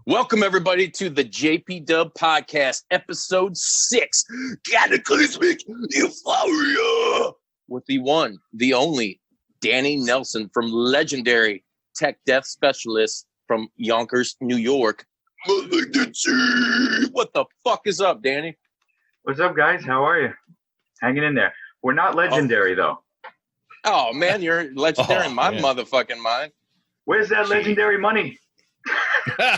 Welcome, everybody, to the JPDUB podcast, episode 6, Cataclysmic Euphoria, with the one, the only, Danny Nelson from legendary tech death specialist from Yonkers, New York, Malignancy. What the fuck is up, Danny? What's up, guys? How are you? Hanging in there. We're not legendary, though. Oh, man, you're legendary in my motherfucking mind. Where's that legendary money?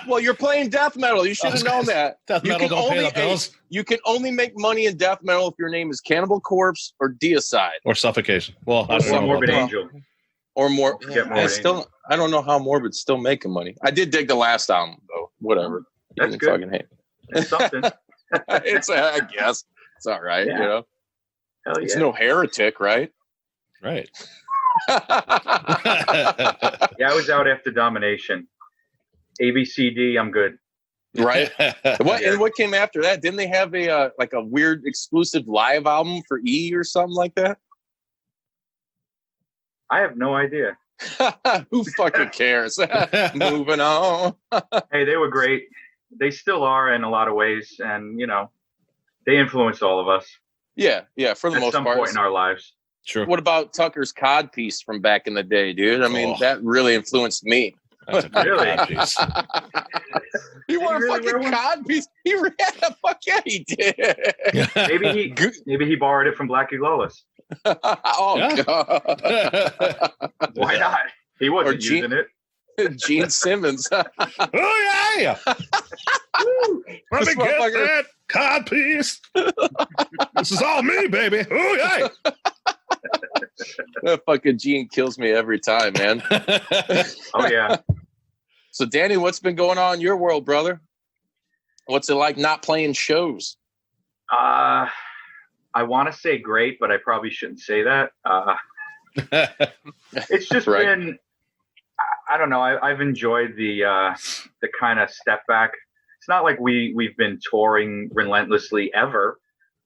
Well, you're playing death metal. You should have known that. Death metal don't pay the bills. You can only make money in death metal if your name is Cannibal Corpse or Deicide. Or Suffocation. Well, I don't know Morbid about Angel. Or more. Angel. I don't know how Morbid's still making money. I did dig the last album, though. Whatever. That's good. Fucking hate. It's something. I guess. It's all right, Yeah. you know? Hell yeah. It's no heretic, right? Right. Yeah, I was out after Domination. ABCD, I'm good. Right? What Yeah. and what came after that? Didn't they have a like a weird exclusive live album for E or something like that? I have no idea. Who fucking cares? Moving on. Hey, they were great. They still are in a lot of ways, and you know, they influenced all of us Yeah, for the at most some part. point in our lives. Sure. What about Tucker's Cod piece from back in the day, dude? I mean, Oh. that really influenced me. That's a great Really? piece. You want a really wear fucking one? cod piece? He ran a fuck yeah, he did. Maybe he borrowed it from Blackie Lawless. Oh Yeah. god. Why not? He wasn't Or Gene- using it. Gene Simmons. Oh, yeah. Woo. Let This me get motherfucker- that cod piece. This is all me, baby. Oh, yeah. That fucking Gene kills me every time, man. Oh yeah. So Danny, what's been going on in your world, brother? What's it like not playing shows? I want to say great, but I probably shouldn't say that. It's just Right. been, I don't know. I've enjoyed the kind of step back. It's not like we've been touring relentlessly ever,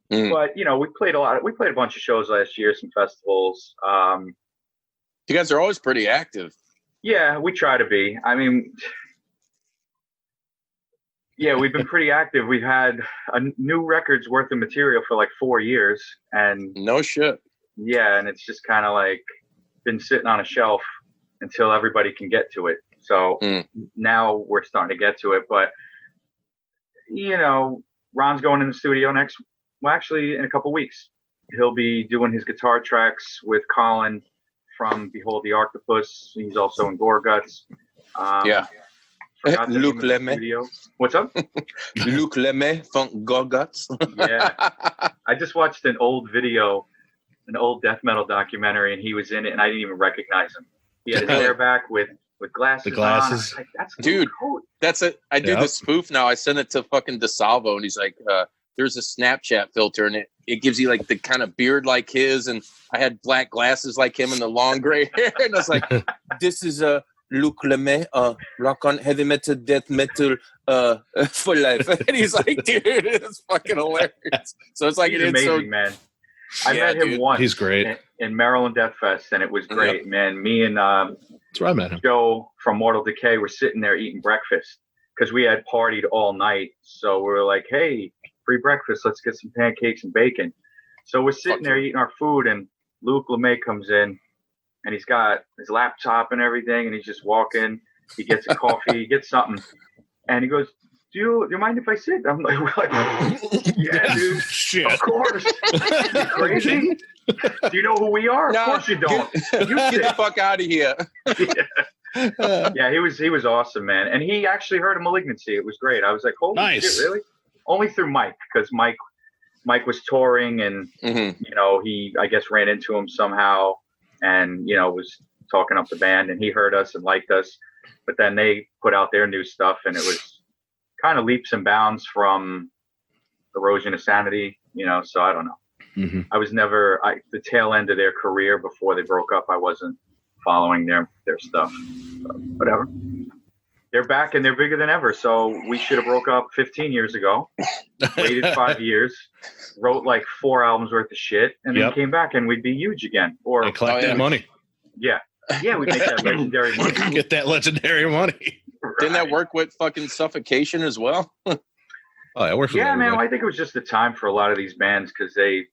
but you know, we played a bunch of shows last year, some festivals. You guys are always pretty active. Yeah, we try to be. I mean, yeah, we've been pretty active. We've had a new record's worth of material for like 4 years, and No shit. yeah, and it's just kind of like been sitting on a shelf until everybody can get to it. So now we're starting to get to it. But, you know, Ron's going in the studio actually in a couple weeks. He'll be doing his guitar tracks with Colin from Behold the Octopus. He's also in Gore Guts. Yeah. forgot the name Luc of the Lemay. studio. What's up? Luc Lemay from Gorguts. Yeah. I just watched an old death metal documentary, and he was in it, and I didn't even recognize him. He had his hair back with glasses. The glasses. On. I was like, that's a Dude. cool coat. That's it. I did the spoof now. I sent it to fucking DeSalvo, and he's like, there's a Snapchat filter, and it gives you like the kind of beard like his, and I had black glasses like him and the long gray hair, and I was like, this is Luc Lemay, rock on heavy metal, death metal, for life. And he's like, dude, it's fucking hilarious. So it's like, He's it's amazing, man. I Yeah, met him dude. once. He's great. in Maryland Death Fest, and it was great, man. Me and That's where I met him. Joe from Mortal Decay were sitting there eating breakfast because we had partied all night. So we were like, hey, free breakfast. Let's get some pancakes and bacon. So we're sitting there eating our food, and Luc Lemay comes in, and he's got his laptop and everything, and he's just walking. He gets a coffee, he gets something, and he goes, do you mind if I sit? I'm like, yeah, dude. Shit. Of course. You crazy? Do you know who we are? Of course you don't. You Get the sit. fuck out of here. Yeah, he was awesome, man. And he actually heard of Malignancy. It was great. I was like, holy Nice. shit, really? Only through Mike, because Mike was touring, and you know, he I guess ran into him somehow, and you know, was talking up the band, and he heard us and liked us. But then they put out their new stuff, and it was kind of leaps and bounds from Erosion of Sanity, you know. So I don't know. Mm-hmm. I was never the tail end of their career before they broke up. I wasn't following their stuff. So, whatever. They're back and they're bigger than ever. So we should have broke up 15 years ago. Waited 5 years, wrote like 4 albums worth of shit, and then came back, and we'd be huge again. Or And collect that money. yeah, we'd make that legendary money. Get that legendary money. Didn't that work with fucking Suffocation as well? Oh, yeah, we're Yeah, man. I think it was just the time for a lot of these bands because they,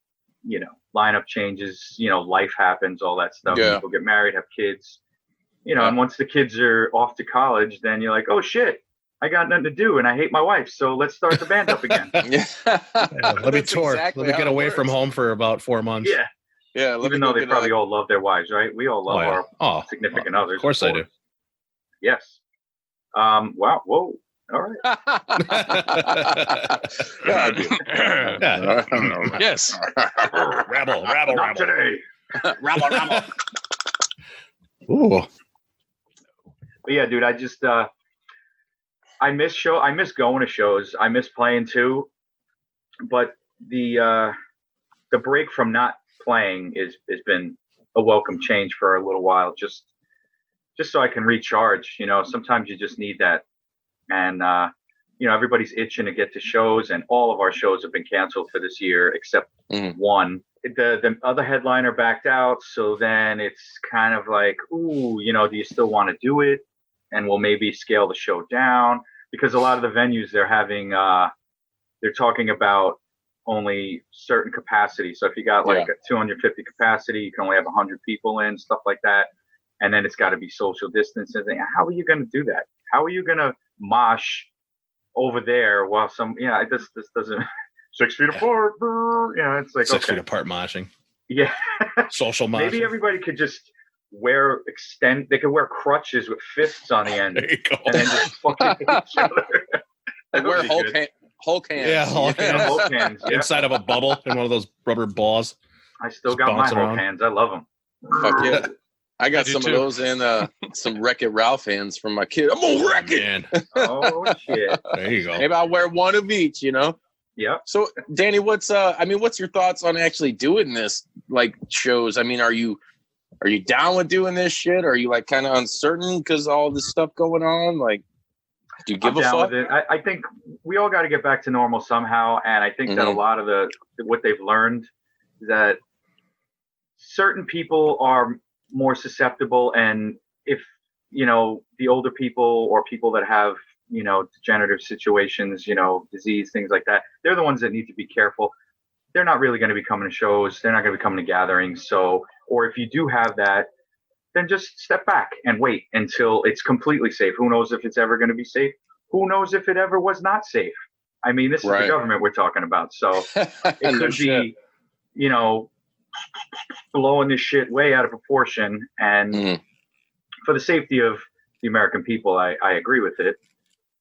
lineup changes, life happens, all that stuff. Yeah. People get married, have kids, and once the kids are off to college, then you're like, oh shit, I got nothing to do and I hate my wife, so let's start the band up again. Let me tour. Exactly Let me get away from home for about 4 months. Yeah. Yeah. Even though they probably all love their wives, right? We all love our significant others. Of course I do. Yes. Wow. Whoa. All right. Yeah, I do. Yes. Rabble. Not today. Rabble. Ooh. But yeah, dude, I just I miss going to shows. I miss playing too. But the break from not playing has been a welcome change for a little while. Just so I can recharge. Sometimes you just need that. And everybody's itching to get to shows, and all of our shows have been canceled for this year except one. The other headliner backed out, so then it's kind of like, ooh, do you still want to do it? And we'll maybe scale the show down, because a lot of the venues they're talking about only certain capacity. So if you got like a 250 capacity, you can only have 100 people in, stuff like that. And then it's got to be social distancing. How are you going to do that? How are you going to mosh over there while this doesn't 6 feet apart. It's like 6 feet apart moshing. Yeah. Social moshing. Maybe everybody could just they could wear crutches with fists on the end. There you go. And then just fucking hit each other. And wear Hulk hands. Yeah, Hulk hands. Yeah. Inside of a bubble in one of those rubber balls. I still got my Hulk hands. I love them. Fuck yeah. I got some of those and some Wreck-It Ralph hands from my kid. I'm gonna wreck it. Oh shit! There you go. Maybe I'll wear one of each. Yeah. So Danny, what's your thoughts on actually doing this like shows? I mean, are you down with doing this shit? Or are you like kind of uncertain because all this stuff going on? Like, do you give a fuck? With it. I think we all got to get back to normal somehow, and I think that a lot of what they've learned is that certain people are more susceptible, and if the older people or people that have degenerative situations, disease, things like that, they're the ones that need to be careful. They're not really going to be coming to shows, they're not going to be coming to gatherings. So, or if you do have that, then just step back and wait until it's completely safe. Who knows if it's ever going to be safe? Who knows if it ever was not safe? I mean, this is the government we're talking about, so it could be blowing this shit way out of proportion. And for the safety of the American people, I agree with it,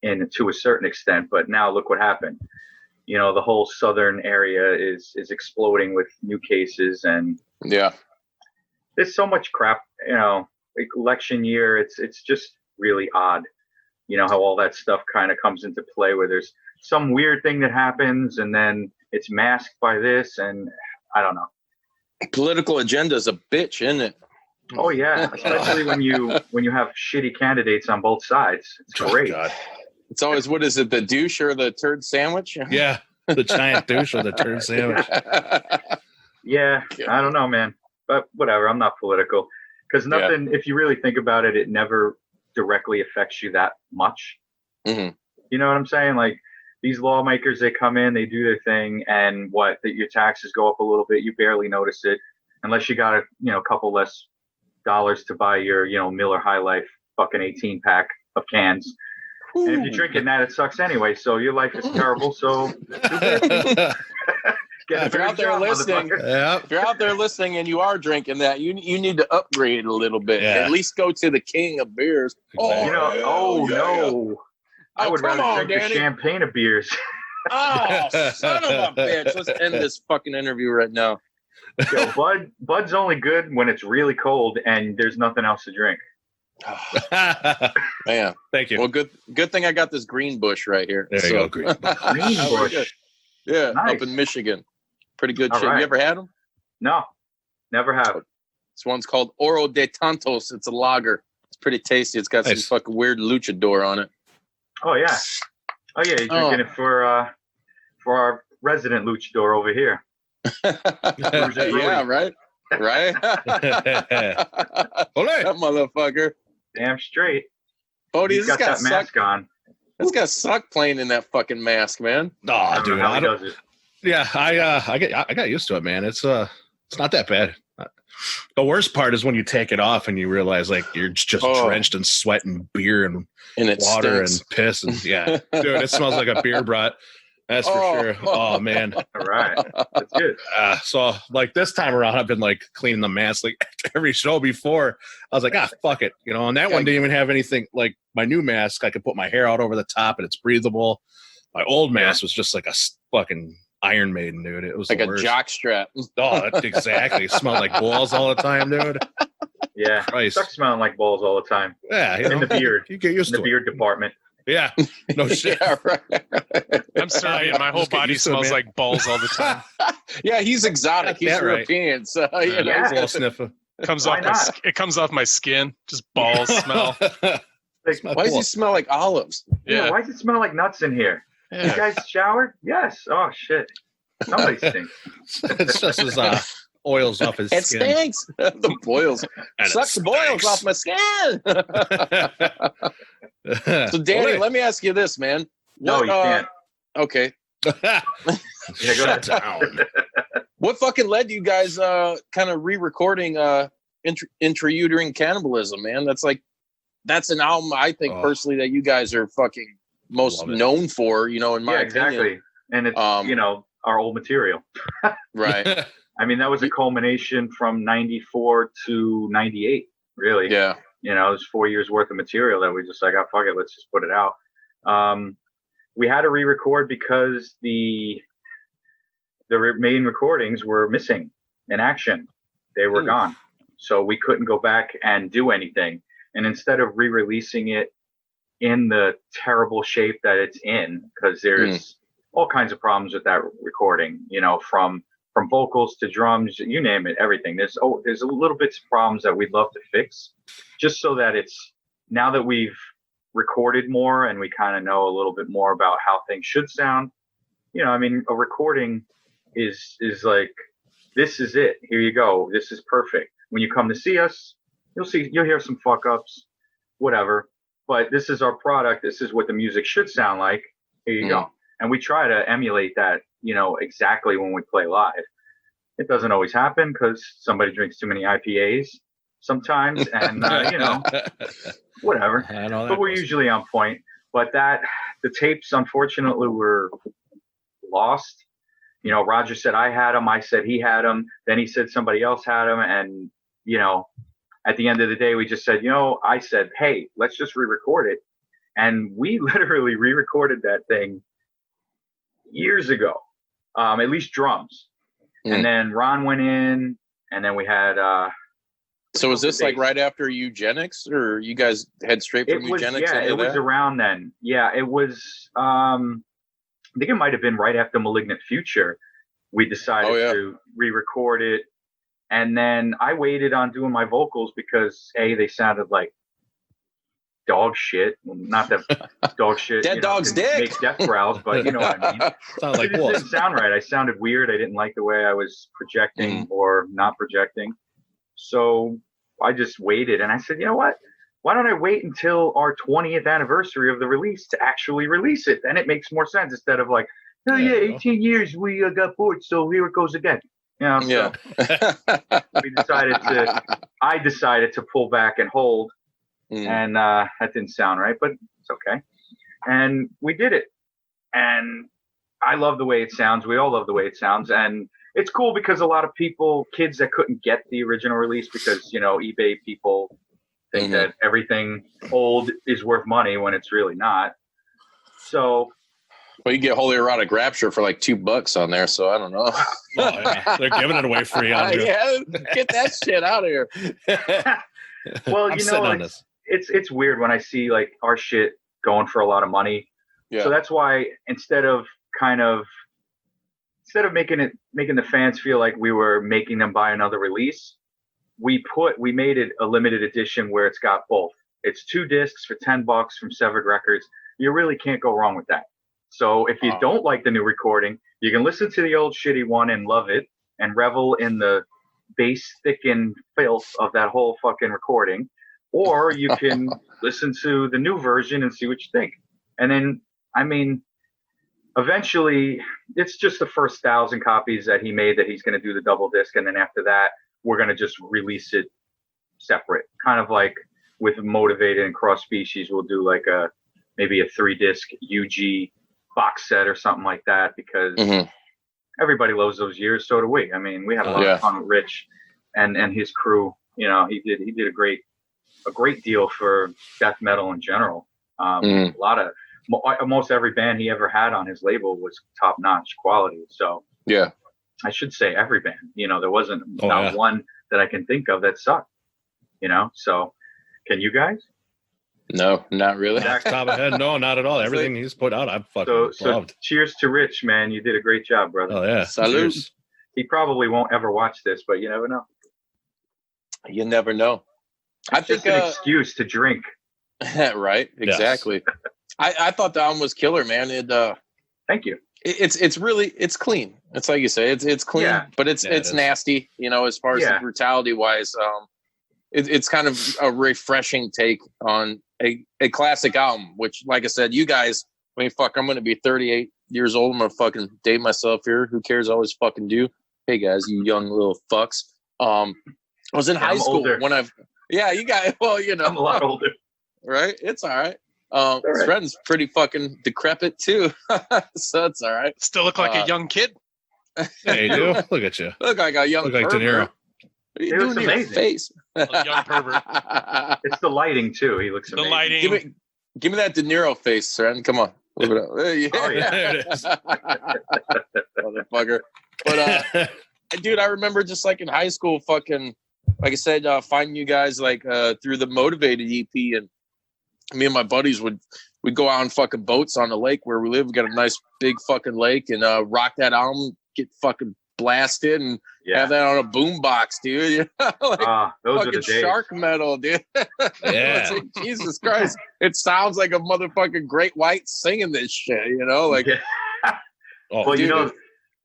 and to a certain extent. But now look what happened. The whole southern area is exploding with new cases, and there's so much crap. Like election year, it's just really odd. How all that stuff kind of comes into play, where there's some weird thing that happens, and then it's masked by this, and I don't know. Political agenda is a bitch, isn't it? Oh yeah, especially when you have shitty candidates on both sides. It's great. God. It's always, what is it, the douche or the turd sandwich? Yeah, the giant douche or the turd sandwich. Yeah, I don't know, man, but whatever. I'm not political, because nothing. If you really think about it, it never directly affects you that much. You know what I'm saying? Like, these lawmakers, they come in, they do their thing, and your taxes go up a little bit. You barely notice it, unless you got a couple less dollars to buy your Miller High Life fucking 18 pack of cans. Ooh. And if you're drinking that, it sucks anyway. So your life is terrible. So if you're out there listening, and you are drinking that, you need to upgrade a little bit. Yeah. At least go to the king of beers. Exactly. No. I would rather drink the champagne of beers. Oh, son of a bitch. Let's end this fucking interview right now. Yo, Bud's only good when it's really cold and there's nothing else to drink. Man. Thank you. Well, good thing I got this Green Bush right here. There you go, Green Bush. Yeah, nice. Up in Michigan. Pretty good All shit. right. You ever had them? No, never have. This one's called Oro de Tantos. It's a lager. It's pretty tasty. It's got some fucking weird luchador on it. Oh yeah. You're drinking it for our resident luchador over here. Yeah, right. That motherfucker. Damn straight. Bodie, He's this got that mask on. It's got suck playing in that fucking mask, man. Oh, dude, How he does it. yeah, I got used to it, man. It's not that bad. The worst part is when you take it off and you realize like you're just drenched in sweat and beer and water stinks. and piss and yeah, dude, it smells like a beer brat. That's for sure. Oh man. All right, that's good. So like this time around, I've been like cleaning the mask like every show before. I was like, fuck it, and that one didn't even have anything. Like my new mask, I could put my hair out over the top and it's breathable. My old mask was just like a fucking Iron Maiden, dude. It was like the a worst. jock strap. Oh, exactly. It smelled like balls all the time, dude. Yeah, stuck smelling like balls all the time. Yeah, in the beard. You get used in the to beard department. Yeah, no shit. Yeah, right. I'm sorry, my whole body smells like balls all the time. Yeah, he's exotic. He's European, so Yeah. A little sniffer. Comes off it comes off my skin. Just balls smell. Like, why does he smell like olives? Yeah. Why does it smell like nuts in here? Yeah. You guys showered? Yes. Oh shit. Somebody stinks. It's just his oils off his It skin. stinks. The boils. And Sucks the boils off my skin. So Danny, let me ask you this, man. No, you can't. Okay. Yeah, go ahead. Down. What fucking led you guys kind of re-recording Intrauterine Cannibalism, man? That's an album I think personally that you guys are fucking most known for, in my opinion. Exactly. And it's our old material. Right. I mean, that was a culmination from 94 to 98, really. Yeah. It was 4 years worth of material that we just like, fuck it, let's just put it out. We had to re-record because the main recordings were missing in action. They were gone. So we couldn't go back and do anything. And instead of re-releasing it in the terrible shape that it's in, because there's all kinds of problems with that recording, from vocals to drums, you name it, everything. There's a little bits of problems that we'd love to fix, just so that it's, now that we've recorded more and we kind of know a little bit more about how things should sound. I mean, a recording is like, this is it. Here you go. This is perfect. When you come to see us, you'll hear some fuck ups, whatever. But this is our product. This is what the music should sound like. Here you go. And we try to emulate that, exactly when we play live. It doesn't always happen because somebody drinks too many IPAs sometimes, and whatever. But we're usually on point. But the tapes, unfortunately, were lost. Roger said I had them. I said he had them. Then he said somebody else had them. And, at the end of the day, we just said, I said, hey, let's just re-record it. And we literally re-recorded that thing years ago, at least drums. And then Ron went in, and then we had... So was this like right after Eugenics, or you guys head straight from Eugenics? Yeah, it was around then. Yeah, it was... I think it might have been right after Malignant Future. We decided to re-record it. And then I waited on doing my vocals because, they sounded like dog shit. Well, not that dog shit. Dead dog's dick. Make death growls, but you know what I mean. It didn't sound right. I sounded weird. I didn't like the way I was projecting or not projecting. So I just waited, and I said, you know what? Why don't I wait until our 20th anniversary of the release to actually release it? Then it makes more sense instead of like, 18 years we got bored, so here it goes again. So I decided to pull back and hold, and that didn't sound right, but it's okay. And we did it, and I love the way it sounds. We all love the way it sounds, and it's cool because a lot of kids that couldn't get the original release because, eBay people think that everything old is worth money when it's really not. So... Well, you get Holy Erotic Rapture for like $2 on there, so I don't know. They're giving it away free on you. Yeah, get that shit out of here. Well, it's weird when I see like our shit going for a lot of money. Yeah. So that's why instead of making the fans feel like we were making them buy another release, we made it a limited edition where it's got both. It's 2 discs for $10 from Severed Records. You really can't go wrong with that. So if you don't like the new recording, you can listen to the old shitty one and love it and revel in the bass thickened filth of that whole fucking recording. or you can listen to the new version and see what you think. And then, I mean, eventually, it's just the first 1,000 copies that he made that he's going to do the double disc, and then after that, we're going to just release it separate, kind of like with Motivated and Cross Species. We'll do like maybe a 3-disc UG box set or something like that, because everybody loves those years. So do we. I mean, we had a lot of fun with Rich and his crew. You know, he did a great deal for death metal in general. A lot of almost every band he ever had on his label was top notch quality. So yeah, I should say every band. You know, there wasn't not one that I can think of that sucked. You know, so can you guys? No, not really. Off the top of my head, no, not at all. Everything he's put out, I've fucking loved. Cheers to Rich, man. You did a great job, brother. Oh yeah, salute. Cheers. He probably won't ever watch this, but you never know. You never know. I think just an excuse to drink. Right? Exactly. Yes. I thought the album was killer, man. Thank you. It's really clean. It's like you say, it's clean, but it's nasty. You know, as far as the brutality wise. It's kind of a refreshing take on a classic album, which, like I said, you guys, I mean, fuck, I'm going to be 38 years old. I'm going to fucking date myself here. Who cares? I always fucking do. Hey, guys, you young little fucks. I was in high school when you got, well, you know. I'm a lot older. Right? It's all right. Sreten's pretty fucking decrepit, too. So it's all right. Still look like a young kid. Yeah, you do. Look at you. Look like a young Look like De Niro. It looks amazing. Face. A young pervert. It's the lighting too. He looks amazing. The lighting. Give me that De Niro face, Sreten. Come on. Leave it up. Yeah. Oh yeah. There it is. Motherfucker. But dude, I remember just like in high school, fucking, like I said, finding you guys like through the Motivated EP, and me and my buddies would go out on fucking boats on the lake where we live. We got a nice big fucking lake, and rock that album, get fucking blasted, and have that on a boombox, dude. Like, those are the days. Shark metal, dude. Yeah. Like, Jesus Christ, it sounds like a motherfucking great white singing this shit, you know? Like, well, dude, you know,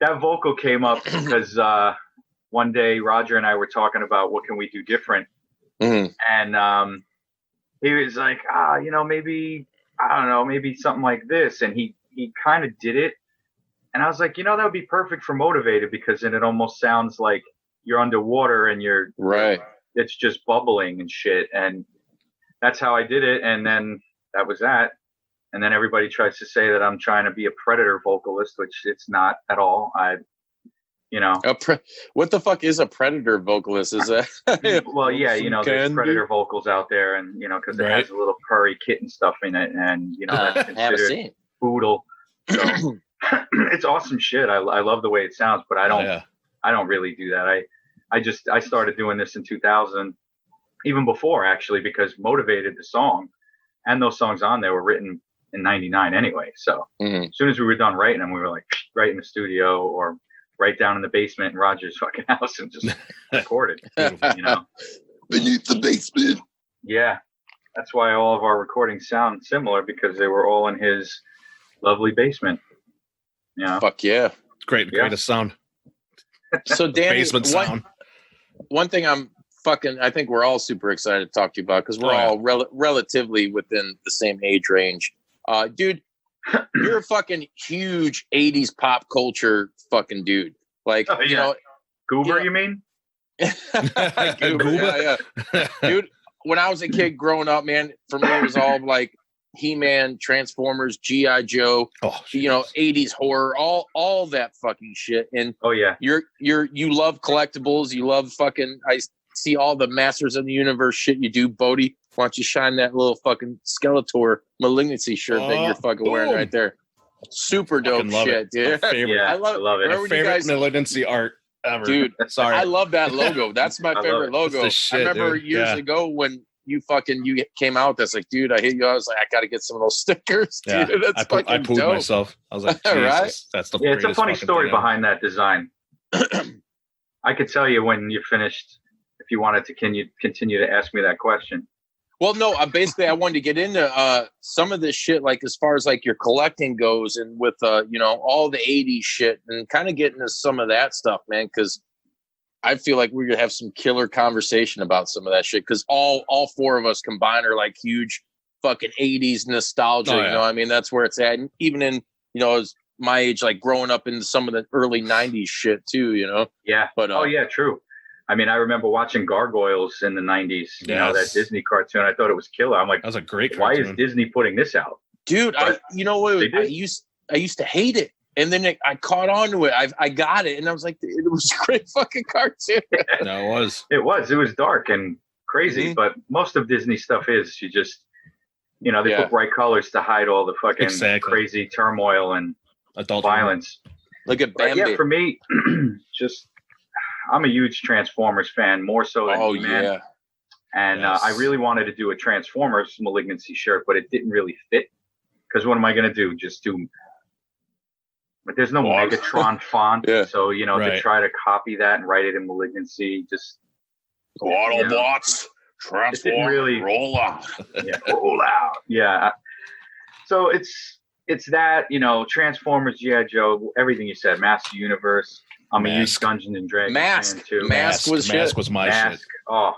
that vocal came up because one day Roger and I were talking about what can we do different, and he was like, you know, maybe, I don't know, maybe something like this, and he kind of did it. And I was like, you know, that would be perfect for Motivated, because then it almost sounds like you're underwater and you're right. It's just bubbling and shit. And that's how I did it. And then that was that. And then everybody tries to say that I'm trying to be a Predator vocalist, which it's not at all. You know. What the fuck is a Predator vocalist? Is that? Well, yeah, you know, there's Predator vocals out there, and, you know, because it has a little purry kitten stuff in it. And, you know, that's considered poodle. So. It's awesome shit. I love the way it sounds, but I don't really do that. I started doing this in 2000, even before actually, because Motivated, the song, and those songs on there were written in 99 anyway. So as soon as we were done writing them, we were like right in the studio or right down in the basement in Roger's fucking house and just recorded. You know, beneath the basement. Yeah, that's why all of our recordings sound similar, because they were all in his lovely basement. Yeah. Fuck yeah. Greatest sound. So Danny, basement sound. One thing I think we're all super excited to talk to you about, because we're all relatively within the same age range. Dude, you're a fucking huge 80s pop culture fucking dude. Like, you know. Goober, you mean? Goober, yeah. Dude, when I was a kid growing up, man, for me it was all like He-Man, Transformers, G.I. Joe, you know, 80s horror, all that fucking shit. And you love collectibles, you love fucking, I see all the Masters of the Universe shit you do. Bodi, why don't you shine that little fucking Skeletor Malignancy shirt that you're fucking wearing right there? Super dope shit, dude. I love it. My favorite Malignancy art ever. Dude, sorry. I love that logo. That's my favorite logo. Shit, I remember years ago when you came out. That's like, dude, I hit you. I was like, I got to get some of those stickers, dude. Yeah, that's fucking I pooed dope. myself. I was like, Jesus, right? That's the it's a funny story behind that design. I could tell you when you finished, if you wanted to continue to ask me that question. Well, no, basically I wanted to get into some of this shit, like as far as like your collecting goes, and with you know, all the 80s shit, and kind of get into some of that stuff, man, because I feel like we're gonna have some killer conversation about some of that shit because all four of us combined are like huge fucking 80s nostalgia. Oh, yeah. You know, I mean, that's where it's at. And even in, you know, as my age, like growing up into some of the early 90s shit too, you know? Yeah. But oh yeah, true. I mean, I remember watching Gargoyles in the 90s, you know, that Disney cartoon. I thought it was killer. I'm like, that was a great why cartoon. is Disney putting this out? Dude, But you know what? they did. I used to hate it. And then I caught on to it. I got it. And I was like, it was a great fucking cartoon. No, it was. It was dark and crazy, Mhm. but most of Disney stuff is. You just, you know, they Yeah. put bright colors to hide all the fucking Exactly. crazy turmoil and Adult violence. Look at But Bambi. yeah, for me, just I'm a huge Transformers fan, more so than Oh, He-Man. yeah. And Yes. I really wanted to do a Transformers Malignancy shirt, but it didn't really fit. Because what am I going to do? Just do. But there's no Well, Megatron font. Yeah. So, you know, to Right. try to copy that and write it in Malignancy, just. Autobots, transform, really roll out. Yeah, roll out. Yeah. So it's that, you know, Transformers, G.I. Joe, everything you said, Master Universe. I'm a huge Mask. Dungeons and Dragons Mask. fan too. Mask was shit. Mask was my Mask. shit. Oh,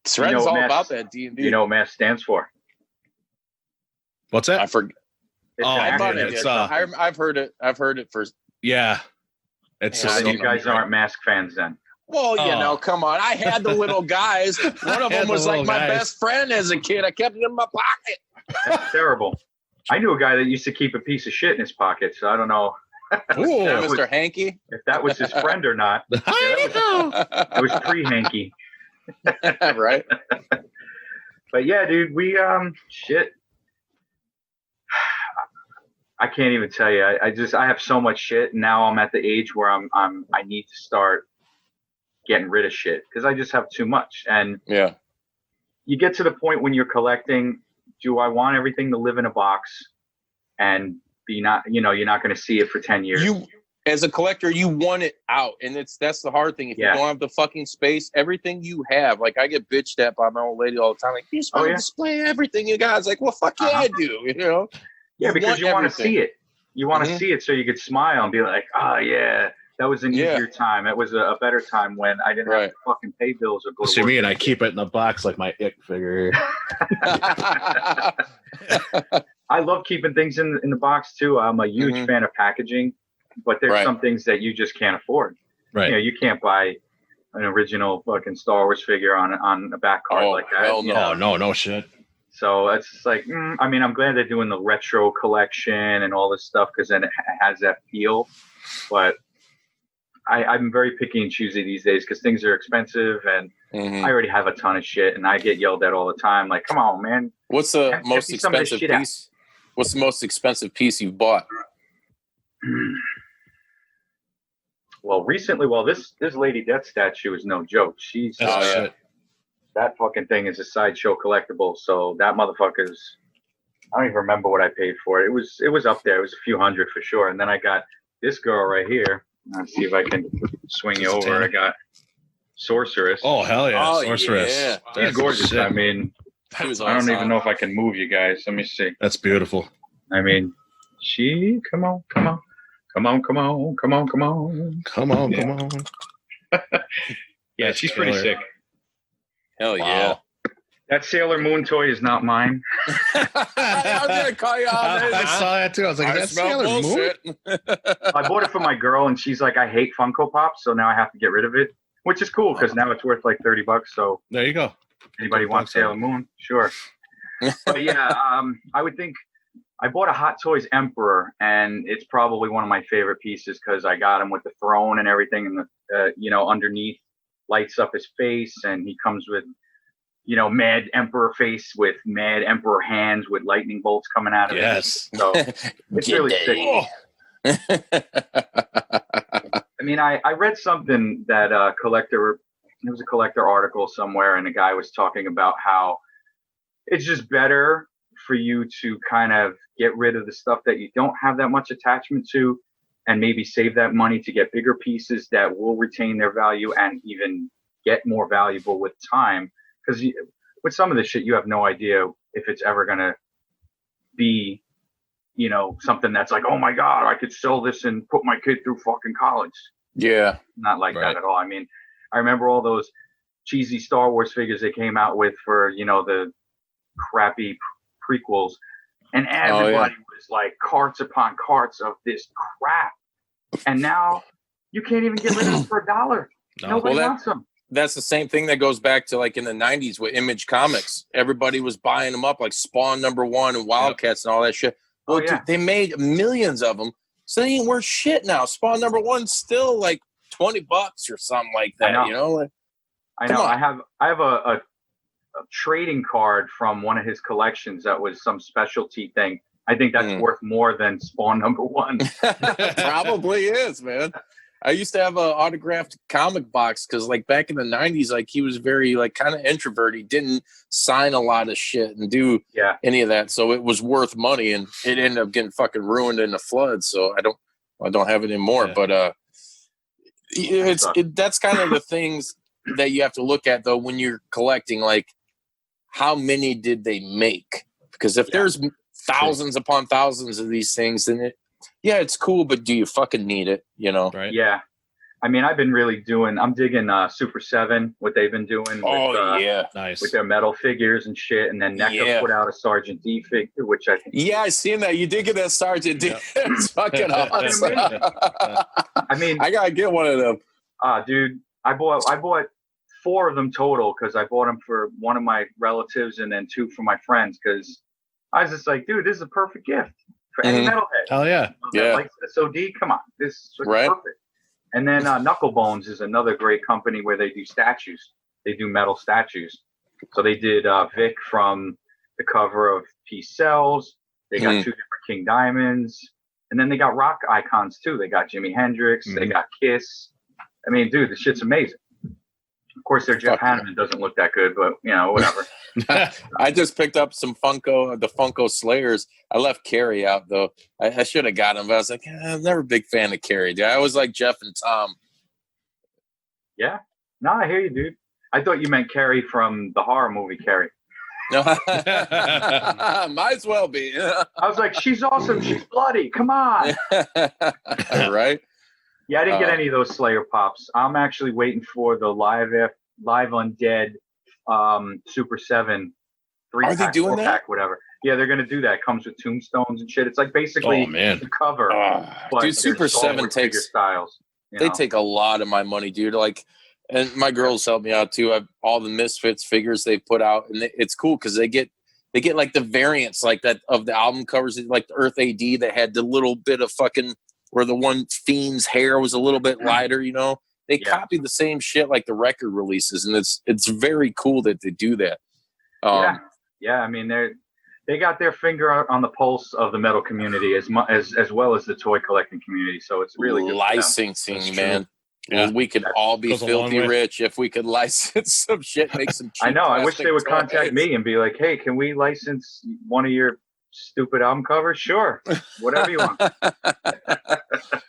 Sreten's You know all Mask- about that D&D. you know what Mask stands for? What's that? I forget. It's Oh, an I thought man, it acronym. it's, did. I've heard it. I've heard it for. Yeah. It's Yeah, So just you guys aren't Mask fans then. Well, you Oh. know, come on. I had the little guys. One of I had them was the like little my guys. best friend as a kid. I kept it in my pocket. That's terrible. I knew a guy that used to keep a piece of shit in his pocket, so I don't know Ooh. That was- Mr. Hanky. if that was his friend or not. It was pre-hanky. Right? But yeah, dude, we shit. I can't even tell you. I have so much shit, and now I'm at the age where I need to start getting rid of shit because I just have too much. And Yeah. you get to the point when you're collecting, do I want everything to live in a box and be not, you know, you're not going to see it for 10 years? You, as a collector, you want it out. And that's the hard thing. If Yeah. you don't have the fucking space, everything you have, like I get bitched at by my old lady all the time. Like, you just want to yeah? display everything you got. It's like, well, fuck yeah, I do. You know? Yeah, because you want to everything. see it. You want to Mhm. see it so you could smile and be like, oh, yeah, that was an Yeah. easier time. It was a better time when I didn't have Right. to fucking pay bills or go to See work. me, and I keep it in a box like my ick figure. I love keeping things in the box, too. I'm a huge Mhm. fan of packaging, but there's Right. some things that you just can't afford. Right. You know, you can't buy an original fucking Star Wars figure on a back card Oh, like that. hell you no. know? No shit. So it's just like, I mean, I'm glad they're doing the retro collection and all this stuff because then it has that feel. But I'm very picky and choosy these days because things are expensive and Mhm. I already have a ton of shit and I get yelled at all the time. Like, come on, man. What's the Empty most some of this expensive shit out. piece? What's the most expensive piece you've bought? Well, recently, this Lady Death statue is no joke. She's That's Oh, yeah. shit. that fucking thing is a sideshow collectible. So that motherfucker's. I don't even remember what I paid for it. It was up there. It was a few hundred for sure. And then I got this girl right here. Let's see if I can swing you over. Santana. I got Sorceress. Oh hell yeah, Oh, sorceress. yeah. she's That's gorgeous. shit. I mean, She was I don't awesome. even know if I can move you guys. Let me see. That's beautiful. I mean, come on. Come on, Yeah. come on. Yeah, That's she's pretty killer. sick. Hell Wow. That Sailor Moon toy is not mine. yeah. I was gonna call you out. I saw that too. I was like, I that's smell Sailor Moon. bullshit. I bought it for my girl, and she's like, I hate Funko Pops, so now I have to get rid of it, which is cool because now it's worth like $30. So There you go. anybody wants Bucks on Sailor Moon, sure. But yeah, I would think I bought a Hot Toys Emperor, and it's probably one of my favorite pieces because I got him with the throne and everything, and the underneath lights up his face, and he comes with Mad Emperor face with Mad Emperor hands with lightning bolts coming out of Yes. it. So it's really sick. I mean, I read something that it was a collector article somewhere, and a guy was talking about how it's just better for you to kind of get rid of the stuff that you don't have that much attachment to and maybe save that money to get bigger pieces that will retain their value and even get more valuable with time. Because with some of this shit, you have no idea if it's ever going to be, something that's like, oh my God, I could sell this and put my kid through fucking college. Yeah. Not like Right. that at all. I mean, I remember all those cheesy Star Wars figures they came out with for, you know, the crappy prequels. And everybody was like carts upon carts of this crap. And now you can't even get rid of them for $1. No. Nobody wants them. That's the same thing that goes back to like in the 90s with Image Comics. Everybody was buying them up like Spawn #1 and Wildcats and all that shit. Well, dude, they made millions of them, so they ain't worth shit now. Spawn #1's still like $20 or something like that. You know, like, I know. I have a trading card from one of his collections that was some specialty thing. I think that's worth more than Spawn #1. Probably is, man. I used to have an autographed comic box because, like, back in the 90s, like, he was very, like, kind of introvert. He didn't sign a lot of shit and do any of that, so it was worth money, and it ended up getting fucking ruined in the flood. So I don't have it anymore. Yeah. But that's kind of the things that you have to look at, though, when you're collecting. Like, how many did they make? Because if there's thousands upon thousands of these things, then it's cool, but do you fucking need it? You know? Right. Yeah. I mean, I'm digging Super 7, what they've been doing nice with their metal figures and shit. And then NECA put out a Sergeant D figure, which I think. Yeah, I seen that. You did get that Sergeant D. It's fucking awesome. I mean, I gotta get one of them. Dude, I bought 4 of them total because I bought them for one of my relatives and then 2 for my friends because I was just like, dude, this is a perfect gift for any metalhead. Hell yeah. Like SOD, come on, this is perfect. And then Knucklebones is another great company where they do statues. They do metal statues. So they did Vic from the cover of Peace Sells. They got 2 different King Diamonds. And then they got rock icons too. They got Jimi Hendrix. They got Kiss. I mean, dude, this shit's amazing. Of course, their Jeff Hanneman doesn't look that good, but, you know, whatever. I just picked up some the Funko Slayers. I left Carrie out, though. I should have got him, but I was like, I'm never a big fan of Carrie, dude. I always like Jeff and Tom. Yeah. No, I hear you, dude. I thought you meant Carrie from the horror movie Carrie. No, might as well be. I was like, she's awesome. She's bloody. Come on. Right? Yeah, I didn't get any of those Slayer pops. I'm actually waiting for the live Undead Super 7 3-pack, Are they doing 4-pack, that? Whatever. Yeah, they're gonna do that. It comes with tombstones and shit. It's like basically the cover. But dude, Super 7 takes styles. They take a lot of my money, dude. Like, and my girls help me out too. I've all the Misfits figures they put out, and it's cool because they get like the variants like that of the album covers, like the Earth AD that had the little bit of fucking where the one Fiend's hair was a little bit lighter, you know. They copy the same shit like the record releases, and it's very cool that they do that. I mean, they got their finger on the pulse of the metal community as well as the toy collecting community. So it's really good licensing, man. Yeah. We could all be filthy rich if we could license some shit, make some cheap. I know. I wish they would toys. contact me and be like, "Hey, can we license one of your stupid album covers?" Sure, whatever you want.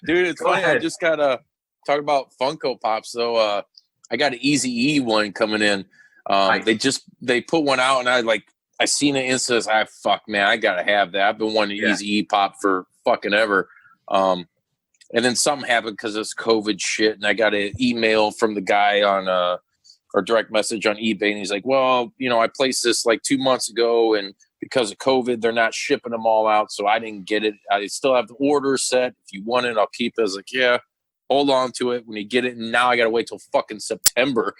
Dude, it's funny. I just got to talk about Funko Pops. So I got an Eazy-E one coming in. Nice. They put one out, and I seen it and says, fuck, man, I gotta have that. I've been wanting an Eazy-E pop for fucking ever. And then something happened because of this COVID shit, and I got an email from the guy on or direct message on eBay, and he's like, well, you know, I placed this like 2 months ago, and because of COVID, they're not shipping them all out, so I didn't get it. I still have the order set. If you want it, I'll keep it. I was like, yeah, hold on to it when you get it. And now I got to wait till fucking September.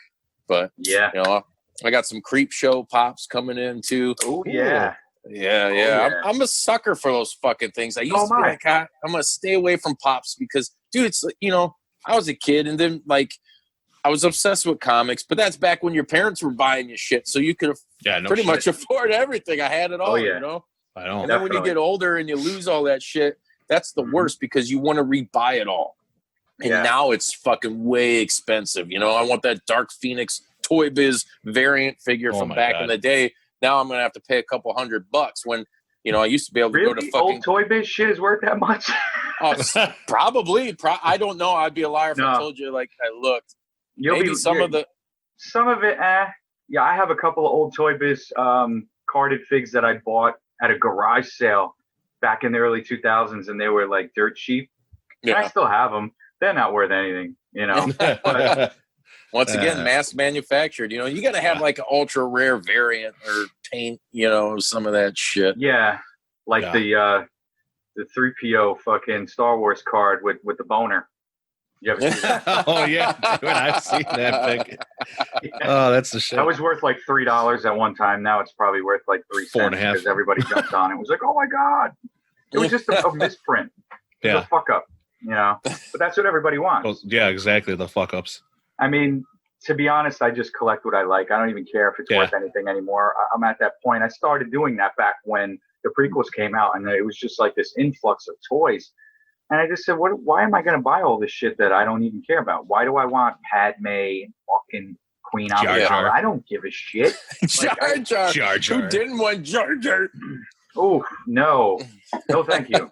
But, you know, I got some Creep Show pops coming in, too. Oh, yeah. Yeah. I'm a sucker for those fucking things. I used to be like, I'm going to stay away from pops because, dude, it's, you know, I was a kid and then, like, I was obsessed with comics, but that's back when your parents were buying you shit, so you could pretty much afford everything. I had it all, you know? I know. And then when you get older and you lose all that shit, that's the worst because you want to rebuy it all. And now it's fucking way expensive. You know, I want that Dark Phoenix Toy Biz variant figure from back in the day. Now I'm going to have to pay a couple $100 when, you know, I used to be able to go to fucking... Old Toy Biz shit is worth that much? Probably. I don't know. I'd be a liar if I told you, like, I looked. Some of it, yeah, I have a couple of old Toy Biz carded figs that I bought at a garage sale back in the early 2000s, and they were like dirt cheap. And I still have them. They're not worth anything, you know. But Once again, mass manufactured. You know, you got to have like an ultra rare variant or taint. You know, some of that shit. Yeah, like the 3PO fucking Star Wars card with the boner. You ever see that? Oh yeah, dude, I've seen that pic. Yeah. Oh, that's the shit. That was worth like $3 at one time. Now it's probably worth like 3 cents $4.50 because everybody jumped on it. It was like, oh my god, it was just a misprint. It was a fuck up, you know. But that's what everybody wants. Well, yeah, exactly. The fuck ups. I mean, to be honest, I just collect what I like. I don't even care if it's worth anything anymore. I'm at that point. I started doing that back when the prequels came out, and it was just like this influx of toys. And I just said, why am I going to buy all this shit that I don't even care about? Why do I want Padme and fucking Queen Amidala? I don't give a shit. Jar Jar. Who didn't want Jar Jar? Oh, no, thank you.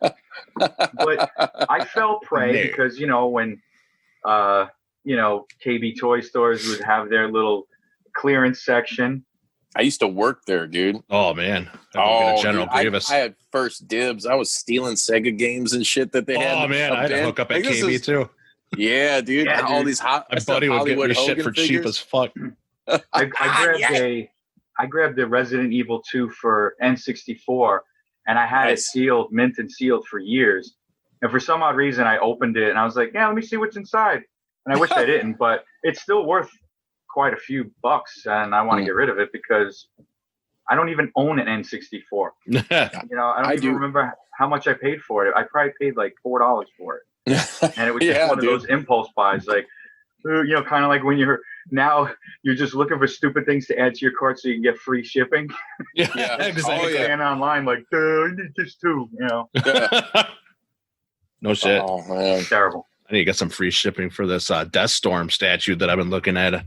But I fell prey because, you know, when, you know, KB toy stores would have their little clearance section. I used to work there, dude. Oh man. General Grievous. I had first dibs. I was stealing Sega games and shit that they had. Oh man, I had to hook up at KB too. Yeah, dude. Yeah, all these hot. My buddy would get me shit for cheap as fuck. I grabbed the Resident Evil 2 for N64, and I had it sealed, mint and sealed for years. And for some odd reason, I opened it and I was like, yeah, let me see what's inside. And I wish I didn't, but it's still worth quite a few bucks, and I want to get rid of it because I don't even own an N64. You know, I don't remember how much I paid for it. I probably paid like $4 for it, and it was just one of those impulse buys, like, you know, kind of like when you're just looking for stupid things to add to your cart so you can get free shipping. Yeah, exactly. And online, like, I need this too. You know. No shit. Oh man, terrible. I need to get some free shipping for this Death Storm statue that I've been looking at.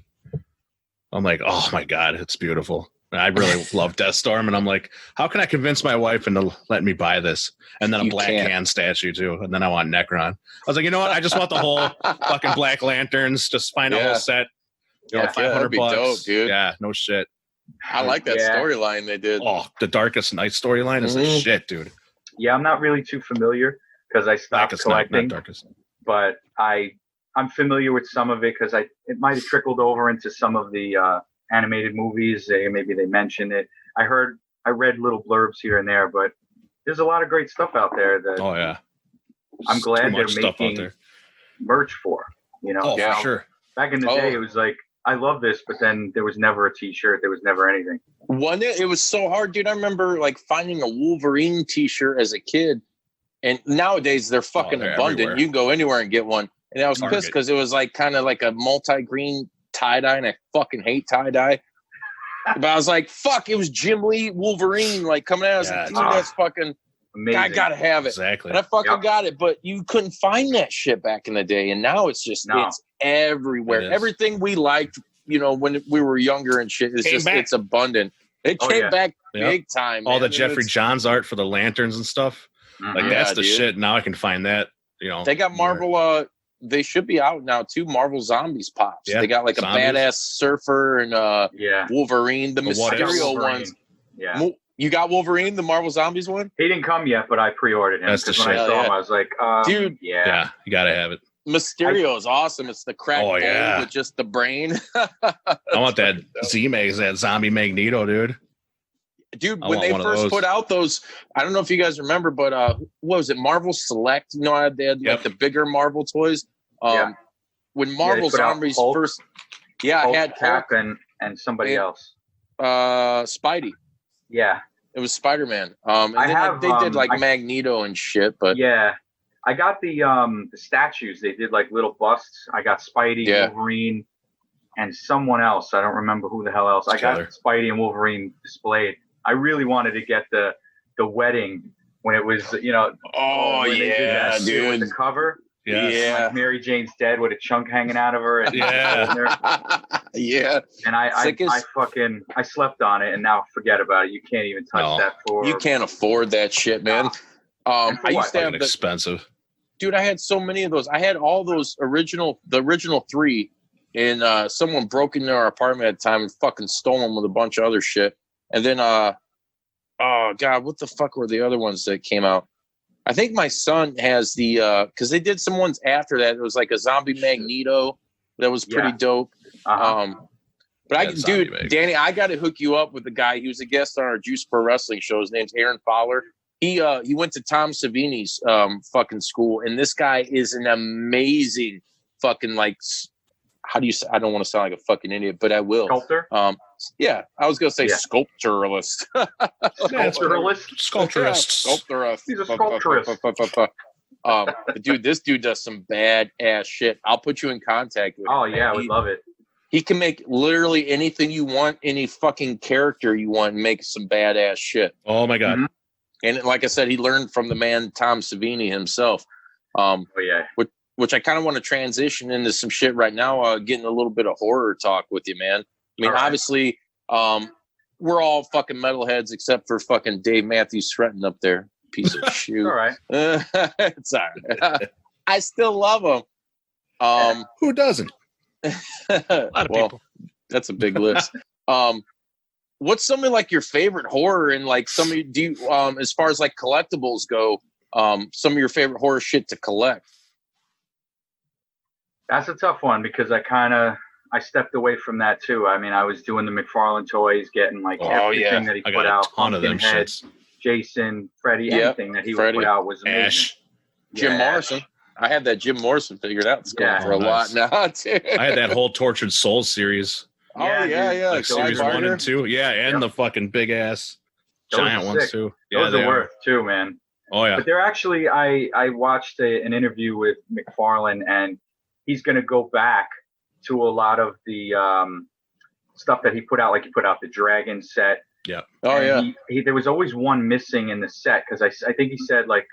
I'm like, oh my god, it's beautiful. I really love Death Storm, and I'm like, how can I convince my wife into letting me buy this? And then a Black Hand statue too, and then I want Necron. I was like, you know what? I just want the whole fucking Black Lanterns. Just find a whole set. You know, $500 dope, dude. Yeah, no shit. I like that storyline they did. Oh, the Darkest Night storyline is the shit, dude. Yeah, I'm not really too familiar because I stopped collecting. Not Darkest. But I'm familiar with some of it because it might have trickled over into some of the animated movies. Maybe they mentioned it. I read little blurbs here and there, but there's a lot of great stuff out there that I'm glad they're making merch for. You know, for sure. Back in the day, it was like, I love this, but then there was never a T-shirt. There was never anything. It was so hard, dude. I remember like finding a Wolverine T-shirt as a kid, and nowadays they're fucking abundant. Everywhere. You can go anywhere and get one. And I was pissed because it was like kind of like a multi-green tie-dye, and I fucking hate tie-dye. But I was like, fuck, it was Jim Lee Wolverine like coming out. I was like, dude, that's fucking amazing. I gotta have it. Exactly. And I fucking got it, but you couldn't find that shit back in the day. And now it's just it's everywhere. Everything we liked, you know, when we were younger and shit, it's abundant. It came back big time. All the Jeffrey Johns art for the lanterns and stuff. Like that's the shit. Now I can find that. You know, they got Marvel. They should be out now too. Marvel Zombies pops. They got like a badass surfer and Wolverine, the Mysterio ones. Yeah, you got Wolverine, the Marvel Zombies one. He didn't come yet, but I pre-ordered him because when I saw him, I was like, dude, yeah, you gotta have it. Mysterio is awesome. It's the cracked bowl with just the brain. I want that Z-Mags, that zombie Magneto, dude. Dude, when they first put out those, I don't know if you guys remember, but what was it, Marvel Select? You know, they had like the bigger Marvel toys. When Marvel Zombies first, I had Cap and somebody else. Spidey. Yeah, it was Spider-Man. And they did like Magneto and shit, but I got the statues. They did like little busts. I got Spidey, Wolverine, and someone else. I don't remember who the hell else. I got Spidey and Wolverine displayed. I really wanted to get the wedding when it was, you know. Oh yeah, dude. With the cover. Yeah. Like Mary Jane's dead with a chunk hanging out of her. And yeah. And I slept on it, and now forget about it. You can't even touch that for. You can't afford that shit, man. I used to have expensive. Dude, I had so many of those. I had all those the original 3, and someone broke into our apartment at the time and fucking stole them with a bunch of other shit. And then, oh god, what the fuck were the other ones that came out? I think my son has the because they did some ones after that. It was like a zombie Magneto, That was pretty dope. But Yeah, dude, bag. Danny, I got to hook you up with the guy. He was a guest on our Juice Pro Wrestling show. His name's Aaron Fowler. He went to Tom Savini's fucking school, and this guy is an amazing fucking like. How do you say? I don't want to sound like a fucking idiot, but I will. Sculptor? Yeah, I was gonna say sculpturalist. Sculpturalist? Sculpturist. Sculpturist. He's a sculpturist. But dude, this dude does some badass shit. I'll put you in contact with him. Oh yeah, I would love it. He can make literally anything you want, any fucking character you want, and make some badass shit. Oh my god! Mhm. And like I said, he learned from the man Tom Savini himself. Oh yeah. Which I kind of want to transition into some shit right now. Getting a little bit of horror talk with you, man. I mean, obviously, we're all fucking metalheads except for fucking Dave Matthews Sreten up there. Piece of shit. All right. It's all right. I still love him. Who doesn't? A lot of people. That's a big list. What's some of like your favorite horror and like some of you as far as like collectibles go, some of your favorite horror shit to collect? That's a tough one because I stepped away from that too. I mean, I was doing the McFarlane toys, getting like everything that he I put got out. a ton of them Pumpkinhead, shits. Jason, Freddy, anything that he would Freddy. put out was amazing. Ash. Jim Yeah, Morrison. I had that Jim Morrison figured out. It's going Yeah. for a lot now too. I had that whole Tortured Souls series, Oh Yeah, yeah, dude. yeah. like Clive series 1 Barker. and 2. Yeah, and the fucking big ass Those are giant ones sick. too. Yeah, Those they are worth too, man. Oh yeah. But they're actually, I watched an interview with McFarlane, and he's going to go back to a lot of the stuff that he put out. Like he put out the Dragon set. Yeah. Oh yeah. He there was always one missing in the set because I think he said like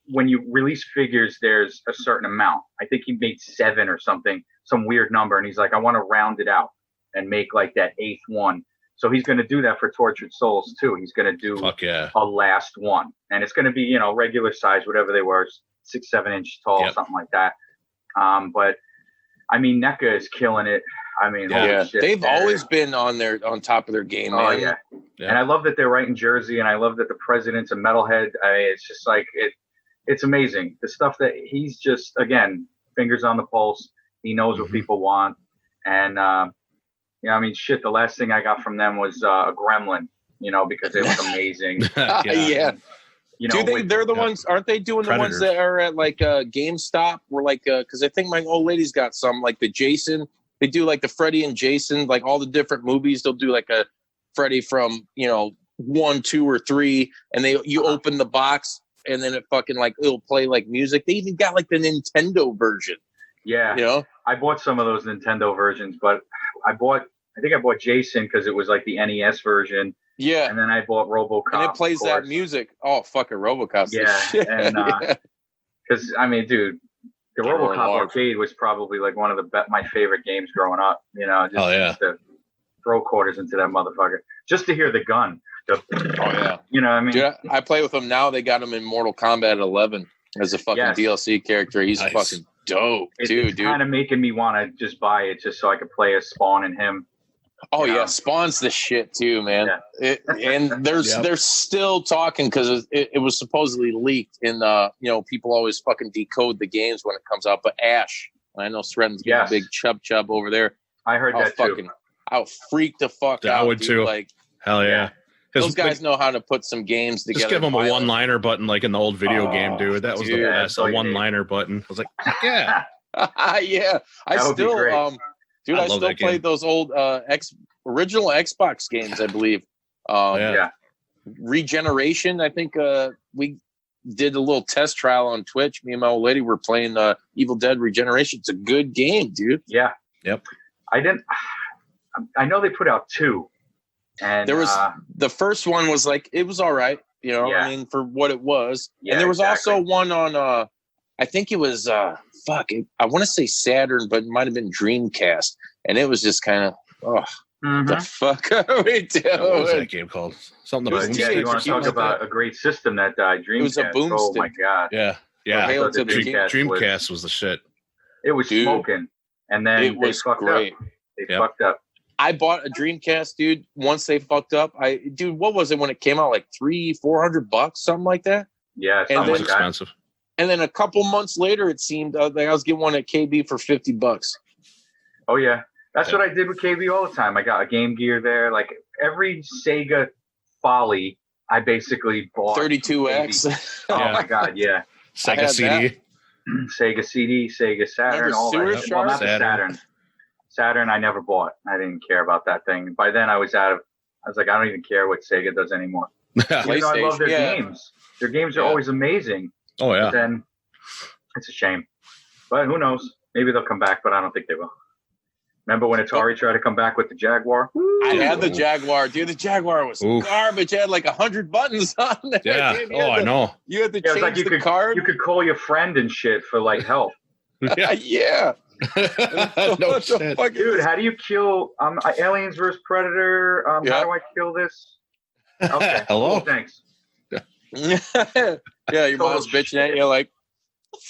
when you release figures, there's a certain amount. I think he made 7 or something, some weird number, and he's like, I want to round it out and make like that 8th one. So he's going to do that for Tortured Souls too. He's going to do Fuck yeah. a last one, and it's going to be regular size, whatever they were, 6-7 inch tall, something like that. But I mean, NECA is killing it. I mean, holy shit, they've always been on top of their game, man. Oh yeah. And I love that they're right in Jersey, and I love that the president's a metalhead. It's just like it's amazing the stuff that he's just, again, fingers on the pulse. He knows what people want, and I mean, shit. The last thing I got from them was a Gremlin, because it was amazing. Yeah. They're the ones, aren't they doing Predators. the ones that are at like GameStop? Or like, because I think my old lady's got some, like the Jason. They do like the Freddy and Jason, like all the different movies. They'll do like a Freddy from 1, 2, or 3, and you open the box, and then it fucking like it'll play like music. They even got like the Nintendo version. Yeah. I bought some of those Nintendo versions, but I think I bought Jason because it was like the NES version. Yeah. And then I bought RoboCop. And it plays that music. Oh, fucking RoboCop. Yeah. And because I mean, dude, the RoboCop arcade was probably like one of my favorite games growing up. Just to throw quarters into that motherfucker, just to hear the gun. Oh yeah. You know what I mean? Dude, I play with them now. They got him in Mortal Kombat 11 as a fucking DLC character. He's fucking dope too, it's dude. Kind of making me want to just buy it just so I could play as Spawn and him. Oh yeah, Spawn's the shit too, man. Yeah. And they're still talking because it was supposedly leaked, and people always fucking decode the games when it comes out. But Ash, I know Sreten's getting a big chub over there. I heard that too. I'll freak the fuck out. I would dude. too. Like, hell yeah. Those guys know how to put some games together. Just give them a one-liner button like in the old video game, dude. That was the best. A one-liner button. I was like, yeah. Yeah. I still play those old original Xbox games, I believe. Regeneration, I think we did a little test trial on Twitch. Me and my old lady were playing Evil Dead Regeneration. It's a good game, dude. Yeah. Yep. I know they put out 2. And there was the first one was like, it was all right, I mean, for what it was. And there was also one on I think it was I want to say Saturn, but it might have been Dreamcast, and it was just kind of the fuck are we doing? What was that game called? Something about you want to talk about a great system that died? Dreamcast. It was a boom stick. My god. Yeah. Dreamcast was the shit. It was smoking, and then it was great. They fucked up. I bought a Dreamcast, dude. Once they fucked up, what was it when it came out? Like $300-$400, something like that. Yeah, that was expensive. And then a couple months later, it seemed like I was getting one at KB for $50. Oh yeah, that's what I did with KB all the time. I got a Game Gear there. Like every Sega Folly, I basically bought 32X. Oh my god, yeah. Sega CD. Sega CD, Sega Saturn, Remember all Sewer that. Well, not the Saturn. Saturn I never bought. I didn't care about that thing. By then I was like, I don't even care what Sega does anymore. Even though I love their games. Their games are always amazing. Oh yeah. But then it's a shame. But who knows? Maybe they'll come back, but I don't think they will. Remember when Atari tried to come back with the Jaguar? I had the Jaguar, dude. The Jaguar was garbage. It had like 100 buttons on there. Yeah. Dude. I know. You had to change like the card. You could call your friend and shit for like help. Yeah. No shit. Dude, how do you kill Aliens vs. Predator? How do I kill this? Okay. Hello. Cool, thanks. Yeah, your mom's bitching at you like,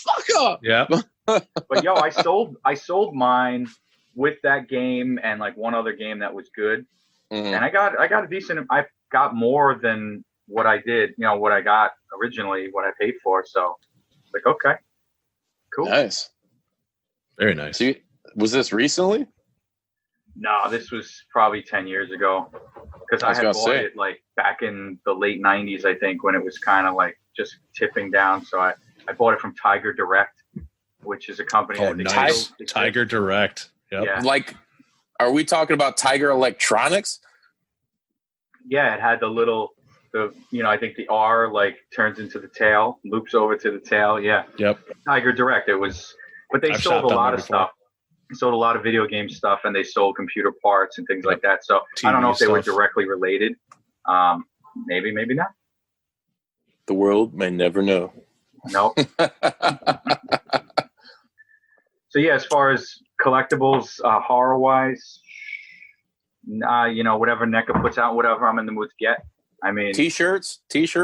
fuck up. Yeah. But yo, I sold mine with that game and like one other game that was good. And I got a decent. I got more than what I did. You know what I got originally, what I paid for. So, like, okay, cool, nice, very nice. So was this recently? No, this was probably 10 years ago because I had bought it like back in the late 90s, I think, when it was kind of like just tipping down. So I bought it from Tiger Direct, which is a company. Oh, nice. Tiger Direct. Yep. Yeah. Like, are we talking about Tiger Electronics? Yeah, it had I think the R like turns into the tail, loops over to the tail. Yeah. Yep. Tiger Direct. But they sold a lot of stuff. They sold a lot of video game stuff, and they sold computer parts and things like that. So TV I don't know if they were directly related. Maybe, maybe not. The world may never know. Nope. So yeah, as far as collectibles, horror wise, whatever NECA puts out, whatever I'm in the mood to get. I mean, t-shirt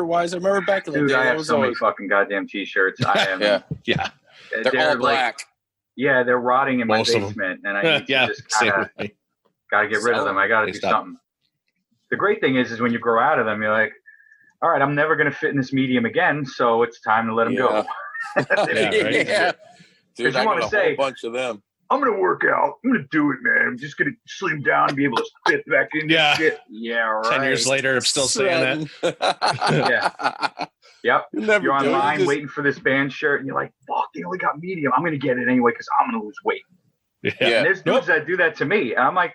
wise, I remember back in the day. I have so many fucking goddamn t-shirts. I am. Yeah. They're all black. Yeah, they're rotting in my basement, and I need to just gotta get rid of them. I gotta do something. The great thing is when you grow out of them, you're like, all right, I'm never gonna fit in this medium again, so it's time to let them go. Yeah. Dude, I got a whole bunch of them. I'm gonna work out. I'm gonna do it, man. I'm just gonna slim down and be able to fit back in. Yeah. Shit. Yeah, right. 10 years later, I'm still saying that. Yeah. Yep. You're online waiting for this band shirt, and you're like, fuck, they only got medium. I'm gonna get it anyway because I'm gonna lose weight. Yeah. And there's dudes that do that to me. And I'm like,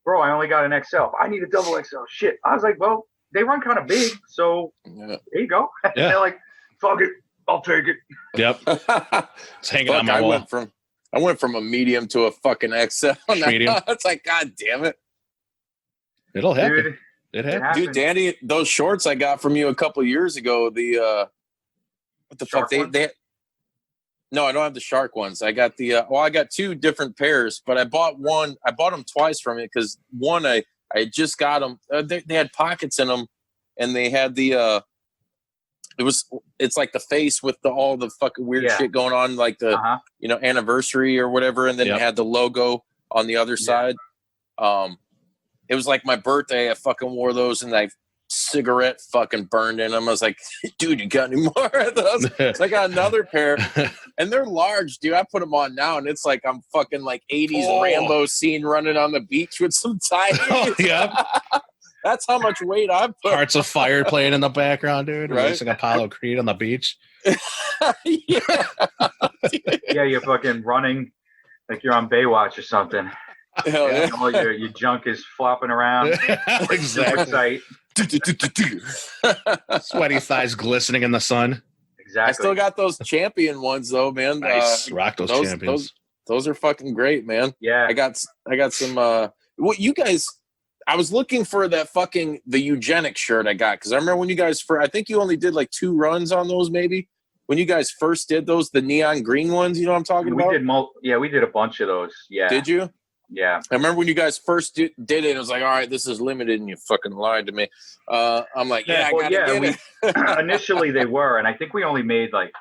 bro, I only got an XL. I need a double XL. Shit. I was like, well, they run kind of big, so there you go. Yeah. They're like, fuck it. I'll take it. Yep. It's hanging on my wall. I went from a medium to a fucking XL. Medium. It's like, God damn it. It'll happen. Dude, it happens. Dude, Danny, those shorts I got from you a couple of years ago, what the Shark fuck? They No, I don't have the shark ones. I got I got two different pairs, but I bought them twice from it because one, I just got them. They had pockets in them, and they had it's like the face with all the fucking weird shit going on, like the anniversary or whatever, and then it had the logo on the other side. It was like my birthday. I fucking wore those, and I cigarette fucking burned in them. I was like, dude, you got any more of those? So I got another pair, and they're large, dude. I put them on now, and it's like I'm fucking like 80s Rambo scene running on the beach with some tigers. Oh, yeah. That's how much weight I put. Hearts of Fire playing in the background, dude. Right? Racing Apollo Creed on the beach. Yeah, you're fucking running like you're on Baywatch or something. Hell yeah. All your junk is flopping around. Exactly. Sweaty thighs glistening in the sun. Exactly. I still got those champion ones though, man. Nice. Rock those champions. Those are fucking great, man. Yeah. I got some what you guys I was looking for the eugenic shirt I got because I remember when you guys I think you only did like 2 runs on those maybe. When you guys first did those, the neon green ones, you know what I'm talking about? We did a bunch of those. Yeah. Did you? Yeah. I remember when you guys first did it, it was like, all right, this is limited, and you fucking lied to me. I'm like, I gotta get it. Initially they were, and I think we only made like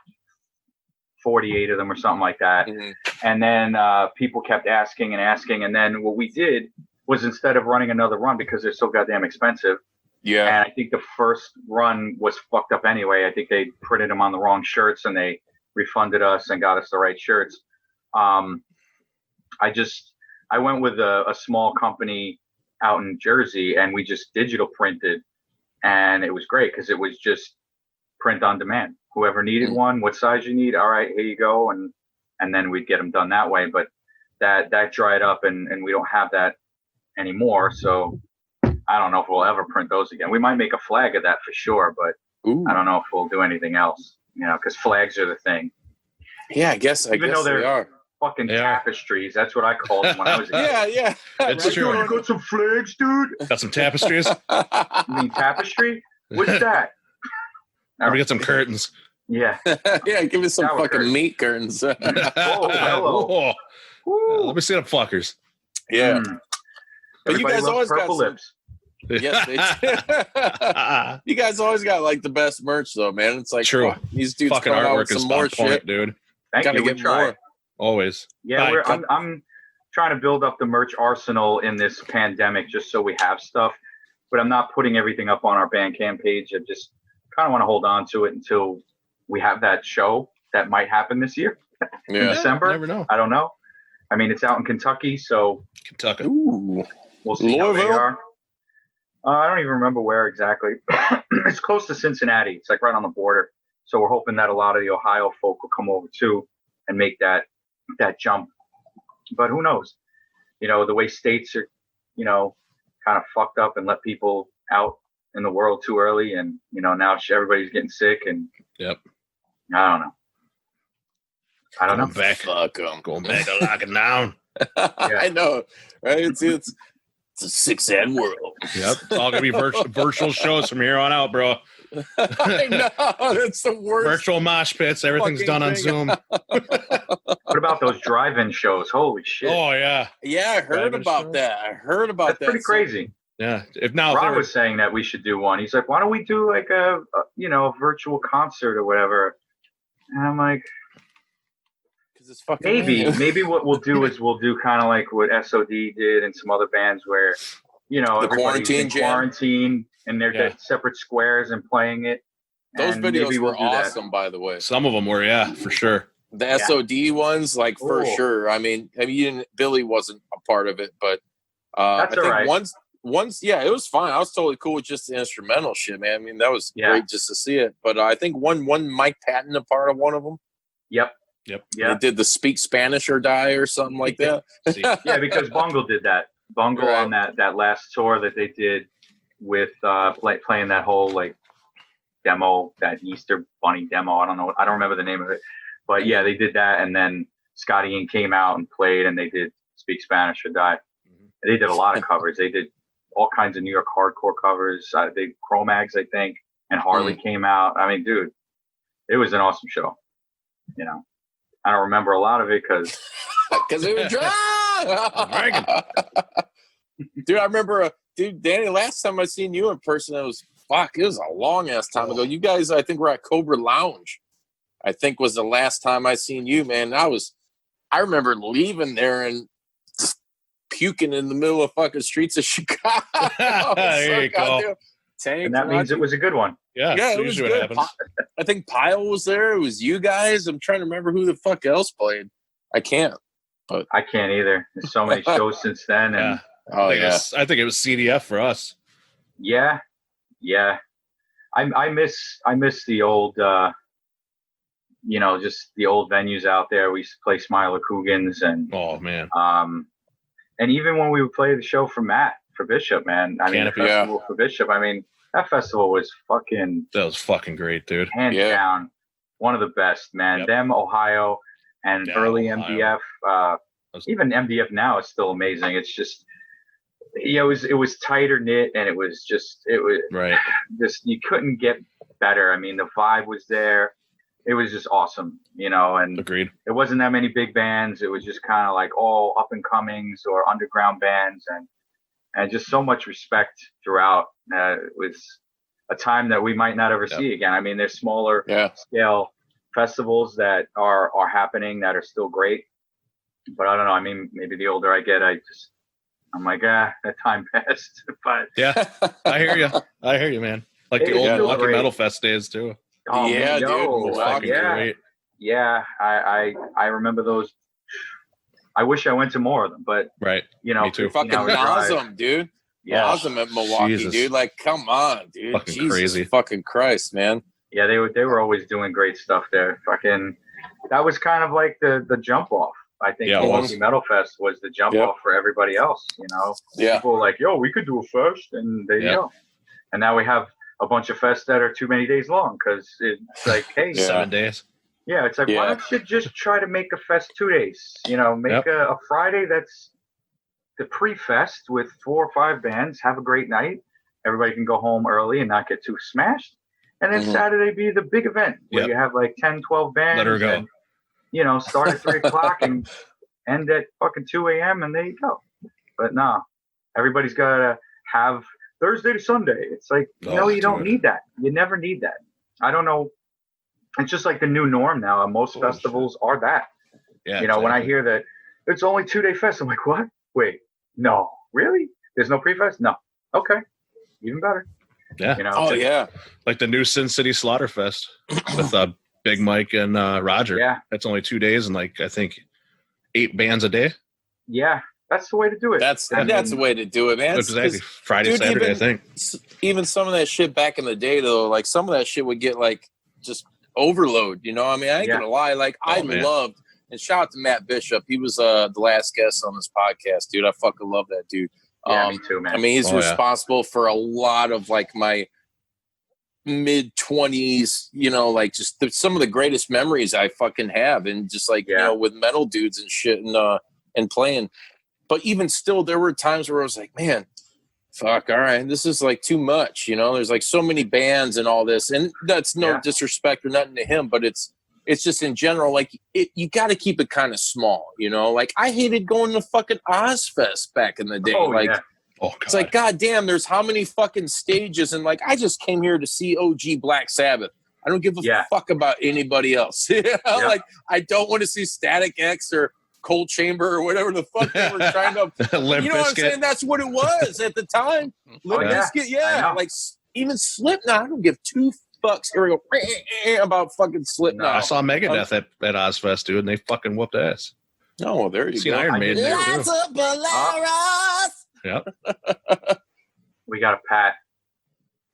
48 of them or something like that. Mm-hmm. And then people kept asking, and then what we did was instead of running another run because they're so goddamn expensive. Yeah. And I think the first run was fucked up anyway. I think they printed them on the wrong shirts, and they refunded us and got us the right shirts. I went with a small company out in Jersey, and we just digital printed, and it was great because it was just print on demand. Whoever needed one, what size you need, all right, here you go, and then we'd get them done that way. But that dried up, and we don't have that anymore. So I don't know if we'll ever print those again. We might make a flag of that for sure, but I don't know if we'll do anything else. Because flags are the thing. Yeah, I guess they are. Fucking tapestries. That's what I called them when I was a kid. Yeah. It's true. You got some flags, dude? Got some tapestries? You mean tapestry? What's that? Or we get some curtains. Yeah. Yeah, give me some Shower fucking curtains. meat curtains. Oh, hello. Whoa. Let me see them fuckers. Yeah. But Everybody you guys loves always got purple some, lips. yes, they you guys always got like the best merch though, man. It's like True. fuck, these dudes Fucking put out artwork with is some more on point, shit. dude. Thank Gotta you. We get try. more. Always. Yeah, Right. I'm trying to build up the merch arsenal in this pandemic just so we have stuff, but I'm not putting everything up on our Bandcamp page. I just kind of want to hold on to it until we have that show that might happen this year in Yeah. December. Never know. I don't know. I mean, it's out in Kentucky, so Kentucky. Ooh. we'll see how they Louisville? are. I don't even remember where exactly. It's close to Cincinnati. It's like right on the border. So we're hoping that a lot of the Ohio folk will come over too and make that jump. But who knows? The way states are, kind of fucked up and let people out in the world too early, and now everybody's getting sick, and Yep. I don't know. Going back. Fuck 'em. Going back to locking down. I know, right? It's a sick-sad world. Yep. It's all going to be virtual shows from here on out, bro. I know. That's the worst. Virtual mosh pits. Everything's fucking done on thing. Zoom. What about those drive-in shows? Holy shit. Oh, yeah. Yeah, I heard Driving about shows? that. I heard about That's that. pretty crazy. Yeah. If now, if Rob they were, was saying that we should do one. He's like, why don't we do like a virtual concert or whatever? And I'm like, Because it's fucking maybe what we'll do is we'll do kind of like what SOD did and some other bands where, everybody's quarantine in jam? quarantine and they're Yeah. got separate squares and playing it. Those And maybe videos we'll were do that. awesome, by the way. some of them were, yeah, for sure. The SOD ones, like for Ooh. sure. I mean, Billy wasn't a part of it, but That's I think all right. once, yeah, it was fine. I was totally cool with just the instrumental shit, man. I mean, that was great just to see it. But I think one Mike Patton a part of one of them. Yep. Yep. Yeah. They did the Speak Spanish or Die or something like that. See. Yeah, because Bungle did that. Bungle Right. on that last tour that they did with playing that whole like demo, that Easter Bunny demo. I don't remember the name of it, but yeah, they did that, and then Scotty Ian came out and played, and they did Speak Spanish or Die. They did a lot of covers. They did all kinds of New York hardcore covers. They Cro-Mags, I think, and Harley came out. I mean, dude, it was an awesome show. I don't remember a lot of it because we were drunk. Dude, I remember, Danny, last time I seen you in person, it was a long ass time ago. You guys, I think, were at Cobra Lounge. I think was the last time I seen you, man. I remember leaving there and just puking in the middle of fucking streets of Chicago. There you go. and that means it was a good one. Yeah, Yeah, that's it was usually good. what happens. I think Pyle was there. It was you guys. I'm trying to remember who the fuck else played. I can't. I can't either. There's so many shows since then, and Yeah. I think it was CDF for us. yeah. I miss the old, just the old venues out there. We used to play Smiler Coogan's, and Oh man. and even when we would play the show for Matt for Bishop, man. I mean, the Canopy, festival for Bishop. I mean, that festival was fucking That was fucking great, dude. hands down one of the best, man. Yep. Them, Ohio, and Yeah, early Ohio. MDF. Even MDF now is still amazing. It's just, it was tighter knit, and it was Right. just, you couldn't get better. I mean, the vibe was there. It was just awesome, and Agreed. it wasn't that many big bands. It was just kind of like all up and comings or underground bands, and just so much respect throughout. It was a time that we might not ever see again. I mean, there's smaller scale festivals that are happening that are still great, but I don't know. I mean, maybe the older I get, I'm like, that time passed. But Yeah, I hear you, man. Like the It old feels Milwaukee great. Metal Fest days too. oh, Yeah, yo, dude, Fucking yeah. great. Yeah, I remember those. I wish I went to more of them, but Right. you know, Me too. 15 Fucking hour drive. awesome, dude. Yeah, Awesome at Milwaukee, Jesus. dude. Like, come on, dude. Fucking Jesus crazy. fucking Christ, man. yeah, they were always doing great stuff there. Fucking, that was kind of like the jump off. I think Yeah, it Milwaukee was. Metal Fest was the jump off for everybody else. You know, Yeah. people were like, "Yo, we could do a fest," and there you go. And now we have a bunch of fests that are too many days long because it's like, hey, Yeah. 7 days. yeah, it's like, why don't you just try to make a fest 2 days? You know, make a Friday that's the pre-fest with 4 or 5 bands. Have a great night. Everybody can go home early and not get too smashed. And then Saturday be the big event where you have like 10, 12 bands. Let her go. And, you know, start at 3 o'clock and end at fucking 2 a.m. and there you go. But nah, everybody's got to have Thursday to Sunday. It's like, you don't need that. You never need that. I don't know. It's just like the new norm now. And most festivals are that. Yeah. You know, when I hear that it's only 2-day fest, I'm like, what? Wait, no, really? There's no pre-fest? No. Okay. Even better. Yeah. You know, Oh, yeah. Like the new Sin City Slaughterfest with Big Mike and Roger. Yeah. That's only 2 days and like I think 8 bands a day. Yeah. That's the way to do it. That's the way to do it, man. Exactly. Friday, dude, Saturday, I think. Even some of that shit back in the day, though, like some of that shit would get like just overload. You know, I mean, I ain't gonna lie. Like I loved, and shout out to Matt Bishop. He was the last guest on this podcast, dude. I fucking love that dude. Yeah, me too, man. I mean, he's responsible for a lot of like my mid-20s, you know, like just some of the greatest memories I fucking have, and just like you know, with metal dudes and shit, and playing. But even still, there were times where I was like, man, fuck, all right, this is like too much, you know. There's like so many bands and all this, and that's no disrespect or nothing to him, but it's just in general, like you got to keep it kind of small, you know. Like I hated going to fucking Ozfest back in the day. It's like, God damn, there's how many fucking stages, and like I just came here to see OG Black Sabbath. I don't give a fuck about anybody else. You know? Like I don't want to see Static X or Cold Chamber or whatever the fuck they were trying to. You know what I'm saying? That's what it was at the time. Limp Bizkit, like even Slipknot. I don't give 2 fucks. Here we go about fucking Slipknot. I saw Megadeth at Ozfest, dude, and they fucking whooped ass. Oh, well, there you Seen go. Iron Maiden there too. Yep. We got a Pat.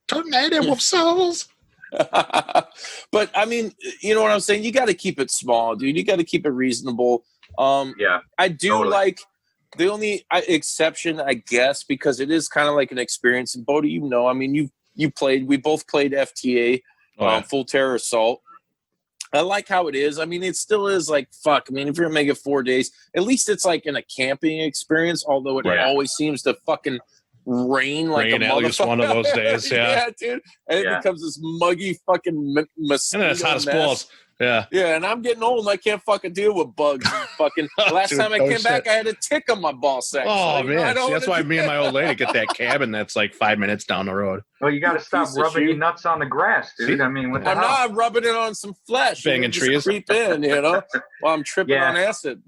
Tornado of souls. But I mean, you know what I'm saying? You got to keep it small, dude. You got to keep it reasonable. I do like the only exception, I guess, because it is kind of like an experience. And Bodi, you know, I mean, we both played FTA, Full Terror Assault. I like how it is. I mean, it still is like, fuck. I mean, if you're gonna make it 4 days, at least it's like in a camping experience, although it always seems to fucking rain like a at least one of those days. Yeah, dude. And it becomes this muggy fucking mosquito and then it's hot as mess. balls. Yeah. Yeah, and I'm getting old and I can't fucking deal with bugs. And fucking last Dude, time I came back, I had a tick on my ball sack. Oh, so, man. See, that's why me and my old lady get that cabin that's like 5 minutes down the road. Well, you got to stop rubbing your nuts on the grass, dude. I mean, what the I'm hell? not rubbing it on some flesh. Banging trees. Creep in, you know, while I'm tripping on acid.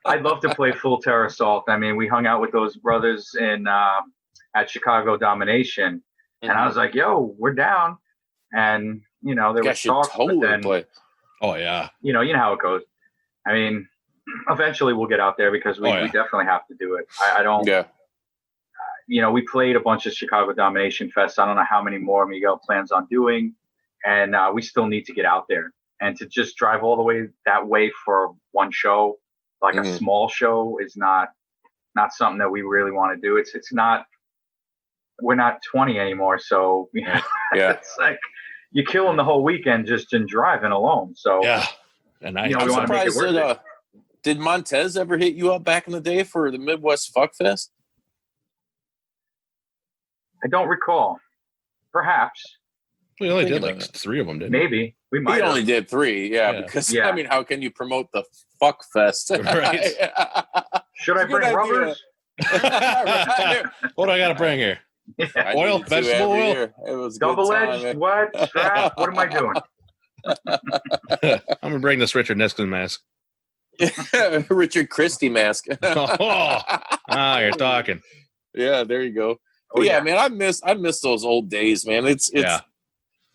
I'd love to play Full Terror Assault. I mean, we hung out with those brothers at Chicago Domination, and I was like, yo, we're down. And, you know, there was talk, totally but then, play. Oh, yeah. You know how it goes. I mean, eventually we'll get out there because we definitely have to do it. I don't. Yeah. You know, we played a bunch of Chicago Domination Fest. I don't know how many more Miguel plans on doing, and we still need to get out there. And to just drive all the way that way for one show, like a small show, is not something that we really want to do. It's not. We're not 20 anymore, so it's like you're killing the whole weekend just in driving alone. So and we want to make it worth it. Did Montez ever hit you up back in the day for the Midwest Fuck Fest? I don't recall. Perhaps. We only did like 3 of them, didn't we? Maybe. We might. We only did 3, because I mean, how can you promote the Fuck Fest? Right. Should I bring rubbers? What do I got to bring here? Yeah. Oil, vegetable oil. It was double-edged. What strap? What am I doing? I'm gonna bring this Richard Nixon mask. Richard Christie mask. You're talking. Yeah, there you go. Man, I miss those old days, man. It's I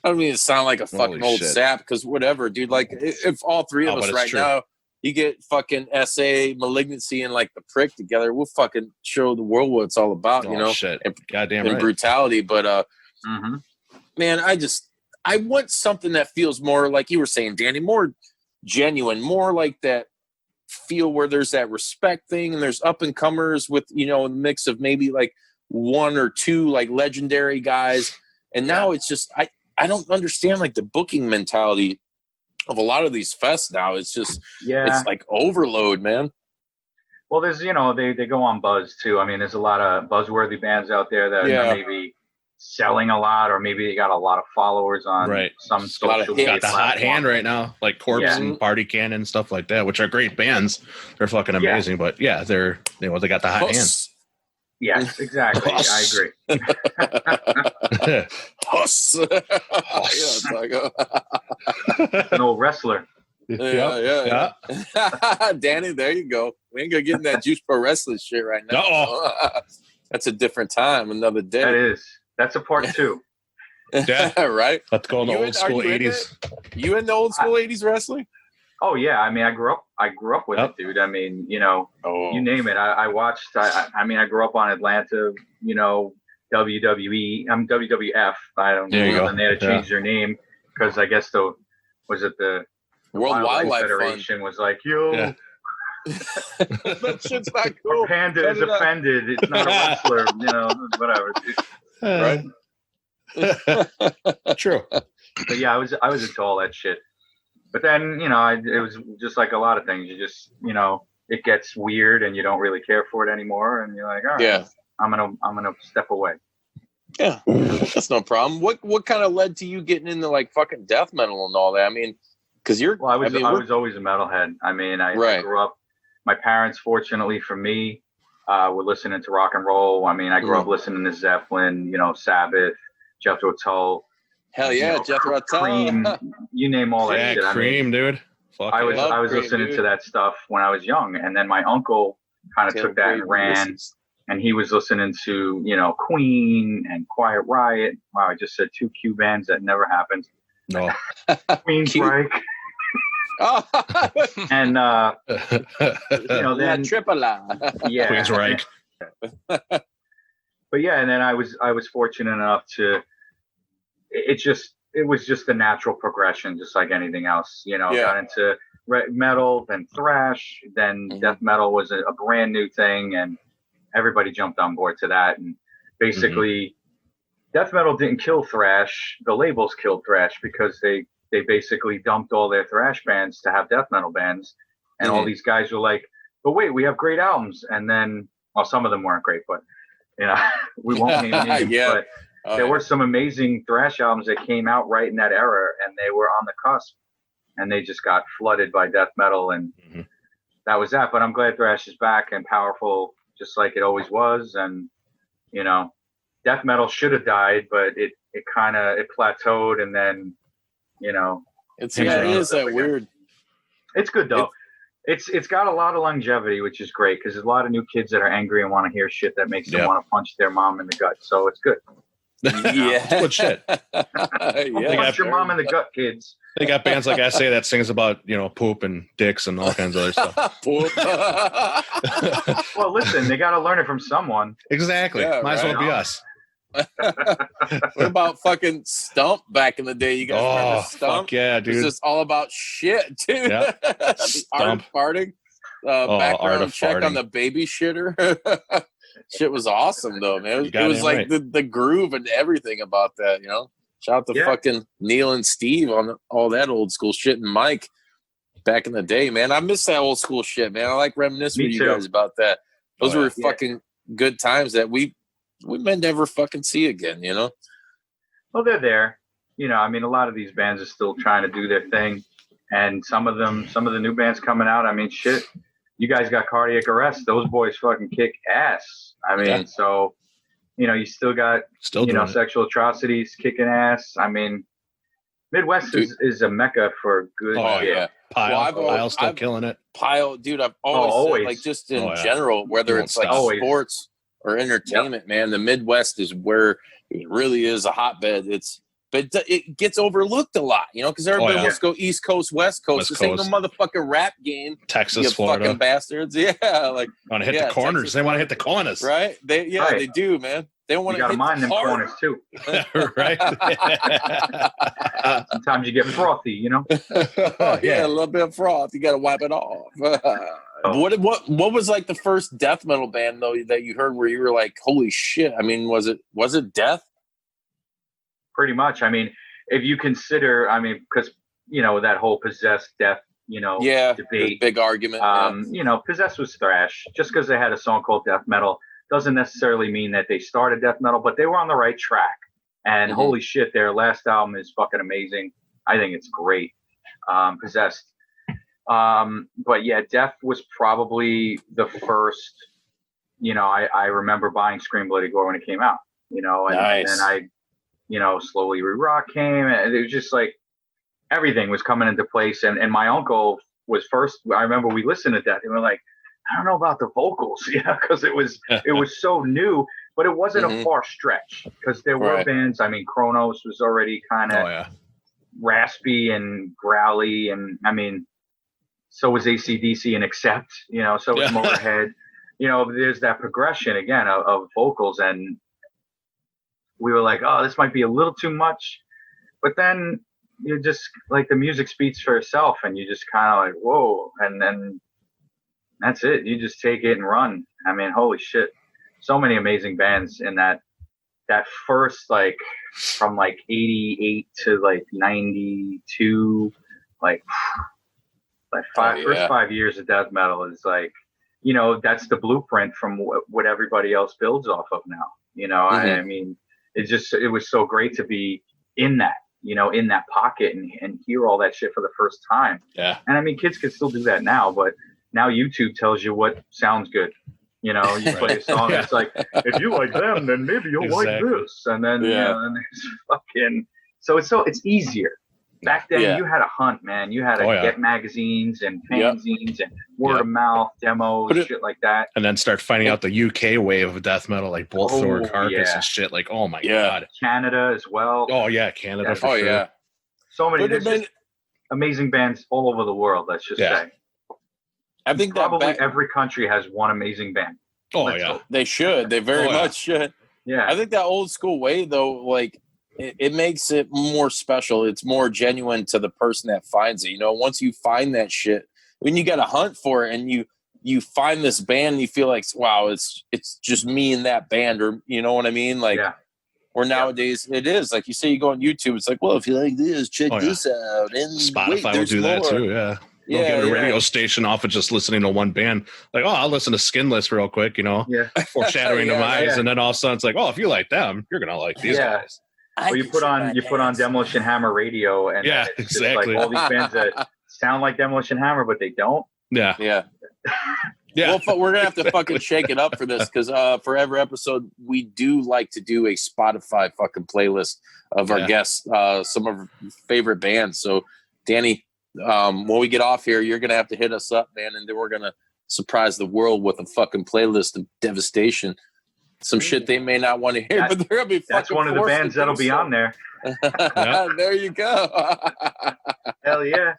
don't mean to sound like a fucking old sap, because whatever, dude. Like if all 3 of us right now You get fucking SA, Malignancy, and like the Prick together. We'll fucking show the world what it's all about, you know? Shit. And, Goddamn and right. brutality. But man, I want something that feels more like you were saying, Danny, more genuine, more like that feel where there's that respect thing and there's up and comers with, you know, a mix of maybe like one or two like legendary guys. And now it's just I don't understand like the booking mentality of a lot of these fests now. It's just it's like overload, man. Well, there's, you know, they go on buzz too. I mean, there's a lot of buzzworthy bands out there that are maybe selling a lot, or maybe they got a lot of followers on some social media. Got the hot hand right now, like Corpse and Party Cannon and stuff like that, which are great bands. They're fucking amazing, but they got the hot hand. Yes, exactly. I agree. Huss. An old wrestler. Yeah. Danny, there you go. We ain't gonna get in that Juice Pro Wrestling shit right now. That's a different time, another day. That's a part 2. Yeah, right. Let's go in the old school 80s. You in the old school 80s wrestling? Oh yeah, I mean, I grew up with it, dude. I mean, you know, you name it. I watched. I mean, I grew up on Atlanta. You know, WWE. I'm WWF. I don't know. And they had to change their name because I guess the World Wildlife Federation was like, yo. Yeah. That shit's not cool. A panda is offended. It's not a wrestler. You know, whatever. Right. True. But yeah, I was into all that shit. But then, you know, it was just like a lot of things. You just, you know, it gets weird and you don't really care for it anymore. And you're like, all right, I'm gonna step away. Yeah, that's no problem. What kind of led to you getting into like fucking death metal and all that? I mean, because I was always a metalhead. I mean, I grew up. My parents, fortunately for me, were listening to rock and roll. I mean, I grew up listening to Zeppelin, you know, Sabbath, Jethro Tull. Hell yeah, Jethro Tull. Cream, you name all that shit. Cream, dude. I was listening to that stuff when I was young, and then my uncle kind of took that and ran, and he was listening to, you know, Queen and Quiet Riot. Wow, I just said 2 Q bands that never happened. No. Queensryche. And you know, then Queensryche. But yeah, and then I was fortunate enough to. It was just the natural progression, just like anything else. You know, got into metal, then thrash, then death metal was a brand new thing, and everybody jumped on board to that. And basically, death metal didn't kill thrash; the labels killed thrash because they basically dumped all their thrash bands to have death metal bands, and all these guys were like, "But wait, we have great albums," and then, well, some of them weren't great, but you know, we won't name names, but. There were some amazing thrash albums that came out right in that era, and they were on the cusp, and they just got flooded by death metal, and that was that. But I'm glad thrash is back and powerful, just like it always was. And you know, death metal should have died, but it plateaued, and then you know, it is that weird. It's good though. It's got a lot of longevity, which is great because there's a lot of new kids that are angry and want to hear shit that makes them want to punch their mom in the gut. So it's good. Good shit. Punch your mom in the gut, kids. They got bands like SA that sings about, you know, poop and dicks and all kinds of other stuff. Poop. Well, listen, they got to learn it from someone. Exactly. Might as well be us. What about fucking Stump back in the day? You guys remember Stump? Fuck yeah, dude. It's just all about shit, too. Yep. The art of farting. Background check on the baby shitter. Shit was awesome though, man. It was like the groove and everything about that, you know. Shout out to fucking Neil and Steve on all that old school shit, and Mike back in the day, man. I miss that old school shit, man. I like reminiscing with you guys about that. Those were fucking good times that we may never fucking see again, you know. Well, they're there. You know, I mean, a lot of these bands are still trying to do their thing, and some of the new bands coming out, I mean, shit. You guys got Cardiac Arrest. Those boys fucking kick ass. I mean, so, you know, you still got, you know, Sexual Atrocities kicking ass. I mean, Midwest is a mecca for good shit. Yeah. Pile still killing it. Pile, dude, I've always said, like, just in general, whether it's like sports or entertainment, man, the Midwest is where it really is a hotbed. It's but it gets overlooked a lot, you know, because everybody wants to go East Coast, West Coast. This ain't no motherfucking rap game. Texas, you Florida, fucking bastards. Yeah, like want to hit the corners. Texas, they want to hit the corners, right? They do, man. They want to hit mind the them corners too, right? Sometimes you get frothy, you know. Yeah, a little bit of froth. You got to wipe it off. What was like the first death metal band though that you heard where you were like, holy shit? I mean, was it Death? Pretty much. I mean, if you consider, because you know that whole Possessed Death, you know, debate, big argument. You know, Possessed was thrash. Just because they had a song called death metal doesn't necessarily mean that they started death metal, but they were on the right track. And holy shit, their last album is fucking amazing. I think it's great. Possessed. But yeah, Death was probably the first, you know, I remember buying Scream Bloody Gore when it came out, you know, and then I, you know, slowly Rock came, and it was just like everything was coming into place. And my uncle was first. I remember we listened to that and we're like, I don't know about the vocals, because it was so new, but it wasn't a far stretch because there were bands. I mean, Kronos was already kind of raspy and growly, and I mean, so was AC/DC and Accept, you know, so was Motorhead. You know, there's that progression again of vocals, and we were like, oh, this might be a little too much, but then you just like the music speaks for itself, and you just kind of like, whoa, and then that's it. You just take it and run. I mean, holy shit. So many amazing bands in that first, like, from like 88 to like 92, like first 5 years of death metal is like, you know, that's the blueprint from what everybody else builds off of now. You know, I mean, it was so great to be in that, you know, in that pocket and hear all that shit for the first time. Yeah. And I mean, kids can still do that now, but now YouTube tells you what sounds good. You know, you play a song, it's like, if you like them, then maybe you'll like this. And then, you know, and it's fucking, so it's easier. Back then, you had to hunt, man. You had to get magazines and fanzines and word of mouth demos, shit like that. And then start finding out the UK wave of death metal, like Bolt Thor, Carcass and shit. Like, oh my God. Canada as well. Oh, yeah, Canada for sure. Yeah. So many just amazing bands all over the world, let's just say. I think probably every country has one amazing band. They should. They very much should. Yeah. I think that old school way, though, like, it makes it more special. It's more genuine to the person that finds it. You know, once you find that shit, when you got to hunt for it and you find this band, you feel like, wow, it's just me and that band, or you know what I mean? Like, or nowadays it is like you say, you go on YouTube, it's like, well, if you like this, check this out. And Spotify will do that too. Yeah. Don't get a radio station off of just listening to one band. Like, oh, I'll listen to Skinless real quick, you know, foreshadowing demise, and then all of a sudden it's like, oh, if you like them, you're gonna like these guys. Well, you put on Demolition Hammer radio, and it's exactly like all these bands that sound like Demolition Hammer, but they don't. Yeah. Well, we're gonna have to fucking shake it up for this, because for every episode we do like to do a Spotify fucking playlist of our guests, some of our favorite bands. So, Danny, when we get off here, you're gonna have to hit us up, man, and then we're gonna surprise the world with a fucking playlist of devastation. Some shit they may not want to hear, but they're gonna be fucking. That's one of the bands that'll be on there. There you go. Hell yeah,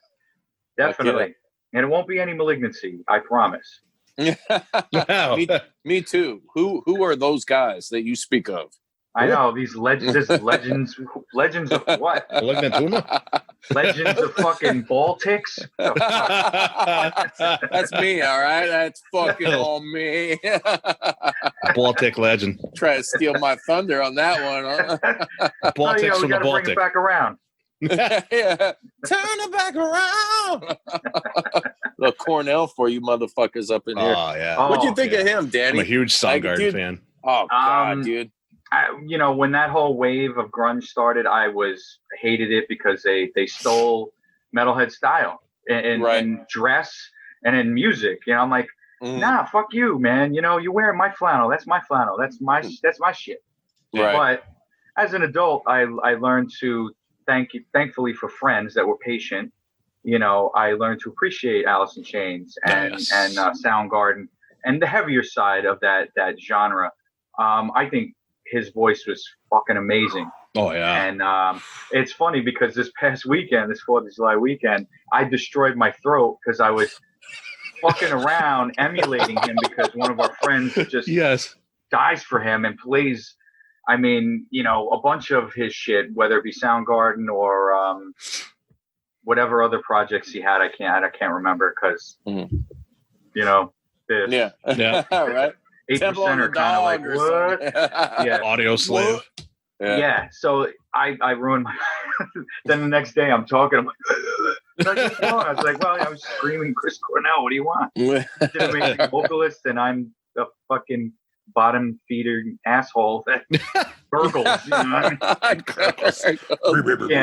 definitely. Okay. And it won't be any Malignancy, I promise. Me too. Who are those guys that you speak of? I know these legends of what? Legends of fucking Baltics. That's me, all right. That's fucking on me. Baltic legend. Try to steal my thunder on that one, huh? Baltics from the Baltic. Bring it back around. Turn it back around. Little Cornell for you motherfuckers up in here. Oh yeah. What'd you think of him, Danny? I'm a huge Soundgarden fan. Oh God, dude. You know, when that whole wave of grunge started, I hated it because they stole metalhead style in dress and in music. You know, I'm like, nah, fuck you, man. You know, you're wearing my flannel. That's my flannel. That's my shit. Right. But as an adult, I learned to thankfully for friends that were patient. You know, I learned to appreciate Alice in Chains and Soundgarden and the heavier side of that genre. I think his voice was fucking amazing. Oh yeah. And it's funny because this past weekend, this 4th of July weekend, I destroyed my throat because I was fucking around emulating him because one of our friends just Yes. dies for him and plays, I mean, you know, a bunch of his shit, whether it be Soundgarden or whatever other projects he had. I can't remember because, you know, this Yeah. Yeah. Right. 8% are kind of like, what? Yeah. Audio slave. Yeah. So I ruined my. Then the next day I'm talking. I'm like, what's wrong? I was like, well, I was screaming Chris Cornell. What do you want? He's an amazing vocalist, and I'm a fucking bottom feeder asshole that gurgles. You know what I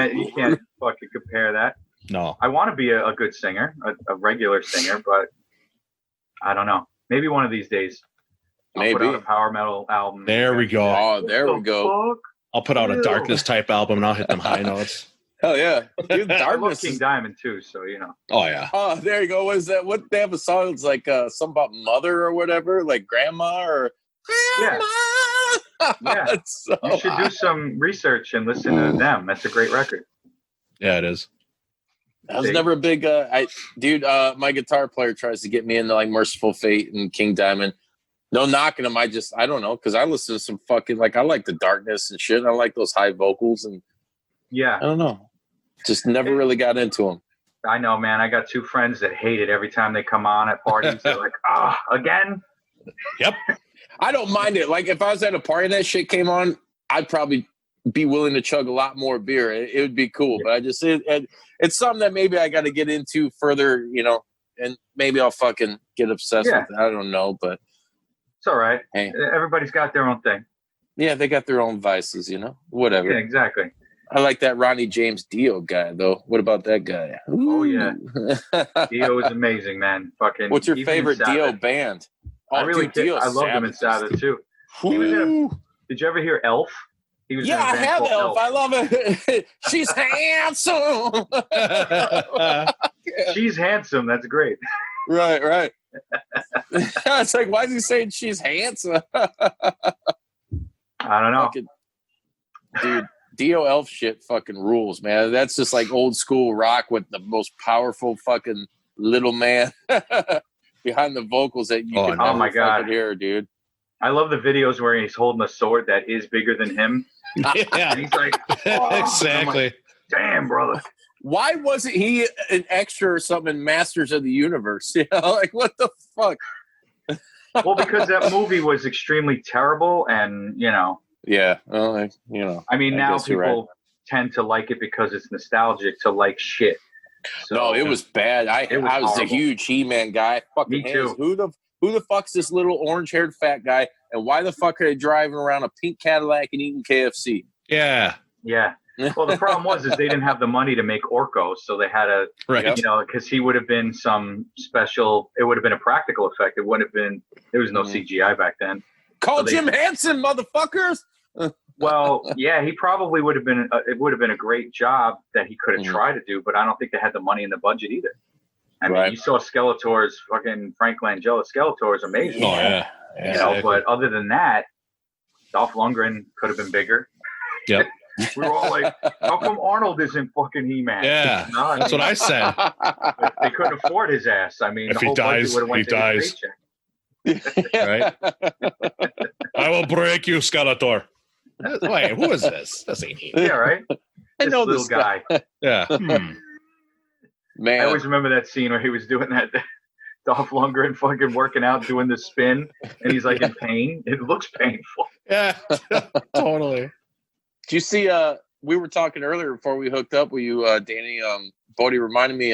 mean? You can't fucking compare that. No. I want to be a good singer, a regular singer, but I don't know. Maybe one of these days. I'll put out a power metal album. There we go. Oh, there we go. Fuck? I'll put out a darkness type album and I'll hit them high notes. Hell yeah. Dude, I love Darkness King is... Diamond too, so you know. Oh yeah. Oh, there you go. What is that? What they have a song? It's like something about mother or whatever, like grandma or grandma. Yeah. So You should do some research and listen to them. That's a great record. Yeah, it is. I was never a big my guitar player tries to get me into like Merciful Fate and King Diamond. No knocking them. I don't know, because I listen to some fucking, like, I like the darkness and shit. I like those high vocals, and Yeah. I don't know. Just never really got into them. I know, man. I got 2 friends that hate it every time they come on at parties. They're like, again? Yep. I don't mind it. Like, if I was at a party and that shit came on, I'd probably be willing to chug a lot more beer. It would be cool. But I just, it's something that maybe I got to get into further, you know, and maybe I'll fucking get obsessed with it. I don't know, but it's all right. Hey. Everybody's got their own thing. Yeah, they got their own vices, you know? Whatever. Yeah, exactly. I like that Ronnie James Dio guy, though. What about that guy? Oh, yeah. Dio is amazing, man. Fucking. What's your even favorite in Dio Sabbath. band? I really dude, did. Dio's I loved him in Sabbath, too. He was did you ever hear Elf? He was in a I band have called Elf. I love it. She's handsome. She's handsome. That's great. Right. It's like, why is he saying she's handsome? I don't know. Fucking, dude, Dio Elf shit fucking rules, man. That's just like old school rock with the most powerful fucking little man behind the vocals that you can oh never my God. fucking hear, dude. I love the videos where he's holding a sword that is bigger than him. Yeah. And he's like, Exactly. Like, damn, brother. Why wasn't he an extra or something in Masters of the Universe? You know, like, what the fuck? Well, because that movie was extremely terrible, and you know. Yeah, well, you know. I mean, now guess you're people tend to like it because it's nostalgic to like shit. So, No, it was bad. I was a horrible. huge He-Man guy. Fucking Me too. Who the fuck's this little orange-haired fat guy? And why the fuck are they driving around a pink Cadillac and eating KFC? Yeah. Yeah. Well, the problem was they didn't have the money to make Orko, so they had to, Right. you know, because he would have been some special. It would have been a practical effect. It wouldn't have been. There was no CGI back then. Call So Jim Henson, motherfuckers! Well, yeah, he probably would have been. It would have been a great job that he could have tried to do, but I don't think they had the money in the budget either. I mean, you saw Skeletor's fucking Frank Langella. Skeletor is amazing. Oh yeah. You know, but other than that, Dolph Lundgren could have been bigger. Yep. We were all like, how come Arnold isn't fucking He-Man? Yeah. No, That's what I said. They couldn't afford his ass. I mean, If the he whole dies, budget would have went he to his dies. paycheck. Right? I will break you, Skeletor. Wait, who is this? This ain't he. Yeah, right? I know little this guy. Yeah. Man. I always remember that scene where he was doing that. Dolph Lundgren fucking working out, doing the spin, and he's like in pain. It looks painful. Yeah. Totally. Did you see, we were talking earlier before we hooked up with you, Danny, Bodi reminded me,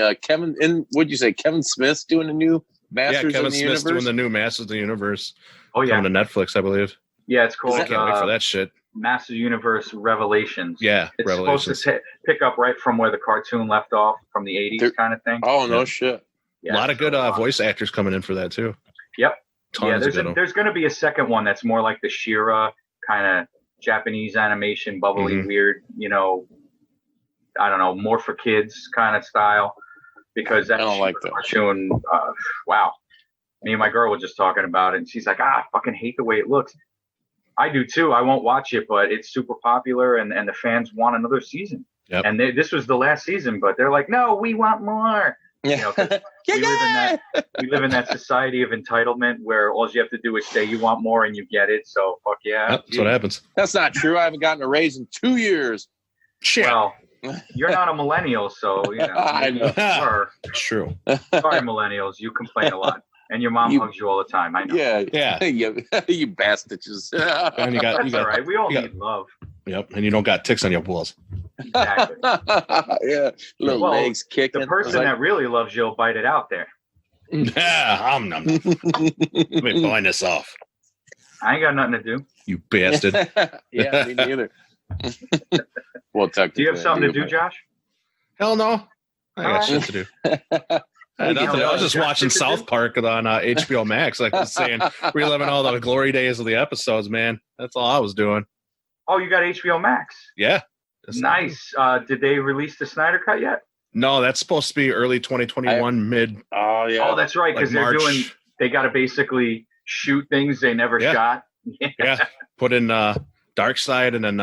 what'd you say, Kevin Smith's doing a new Masters Kevin of the Smith's Universe? doing the new Masters of the Universe. Oh, yeah. Coming to Netflix, I believe. Yeah, it's called I can't wait for that shit. Master Universe Revelations. Yeah, It's Revelations. supposed to pick up right from where the cartoon left off from the 80s kind of thing. Oh, no Yeah. shit. Yeah, a lot of good voice actors coming in for that, too. Yep. Tons of good there's going to be a second one that's more like the She-Ra kind of Japanese animation, bubbly, weird, you know, I don't know, more for kids kind of style. Because that cartoon, wow. Me and my girl were just talking about it, and she's like, I fucking hate the way it looks. I do too. I won't watch it, but it's super popular, and the fans want another season. Yep. And this was the last season, but they're like, no, we want more. You know, 'cause we live in that society of entitlement where all you have to do is say you want more and you get it. So fuck yeah. Yep, that's what happens. That's not true. I haven't gotten a raise in 2 years. Shit. Well, you're not a millennial, so you know. I know. It's true. Sorry, millennials. You complain a lot, and your mom hugs you all the time. I know. Yeah. You bastards. And you got That's all right. We all need love. Yep, and you don't got ticks on your balls. Exactly. Yeah. Little Well, legs kicking. The person that really loves you will bite it out there. Yeah, Let me find this off. I ain't got nothing to do. You bastard. Yeah, me neither. Well, Do you have something to do, Josh? Hell no. I got Alright. shit to do. I had nothing. I was just watching South Park on HBO Max, like I was saying, reliving all the glory days of the episodes, man. That's all I was doing. Oh, you got HBO Max. Yeah. Nice. Did they release the Snyder Cut yet? No, that's supposed to be early 2021, mid. Oh, yeah. Oh, that's right, because Like they got to basically shoot things they never shot. Yeah. Put in Darkseid and then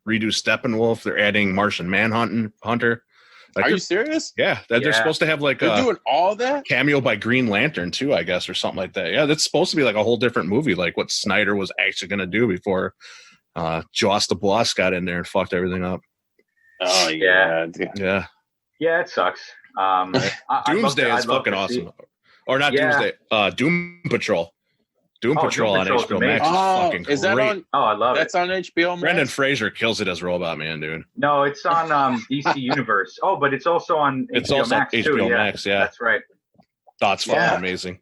redo Steppenwolf. They're adding Martian Manhunter. Like, Are you serious? Yeah, they're supposed to have like They're a doing all that? cameo by Green Lantern too, I guess, or something like that. Yeah, that's supposed to be like a whole different movie, like what Snyder was actually going to do before Joss the Boss got in there and fucked everything up. Oh, yeah. Yeah. Yeah, it sucks. Doomsday is fucking awesome. Or not Doomsday, Doom Patrol. Doom Patrol on Patrol's HBO amazing. Max is fucking Is that great. on? Oh, I love That's it. on HBO Max? Brendan Fraser kills it as Robot Man, dude. No, it's on DC Universe. Oh, but it's also on It's HBO also Max HBO too. Max, yeah. That's right. That's fucking Yeah. amazing.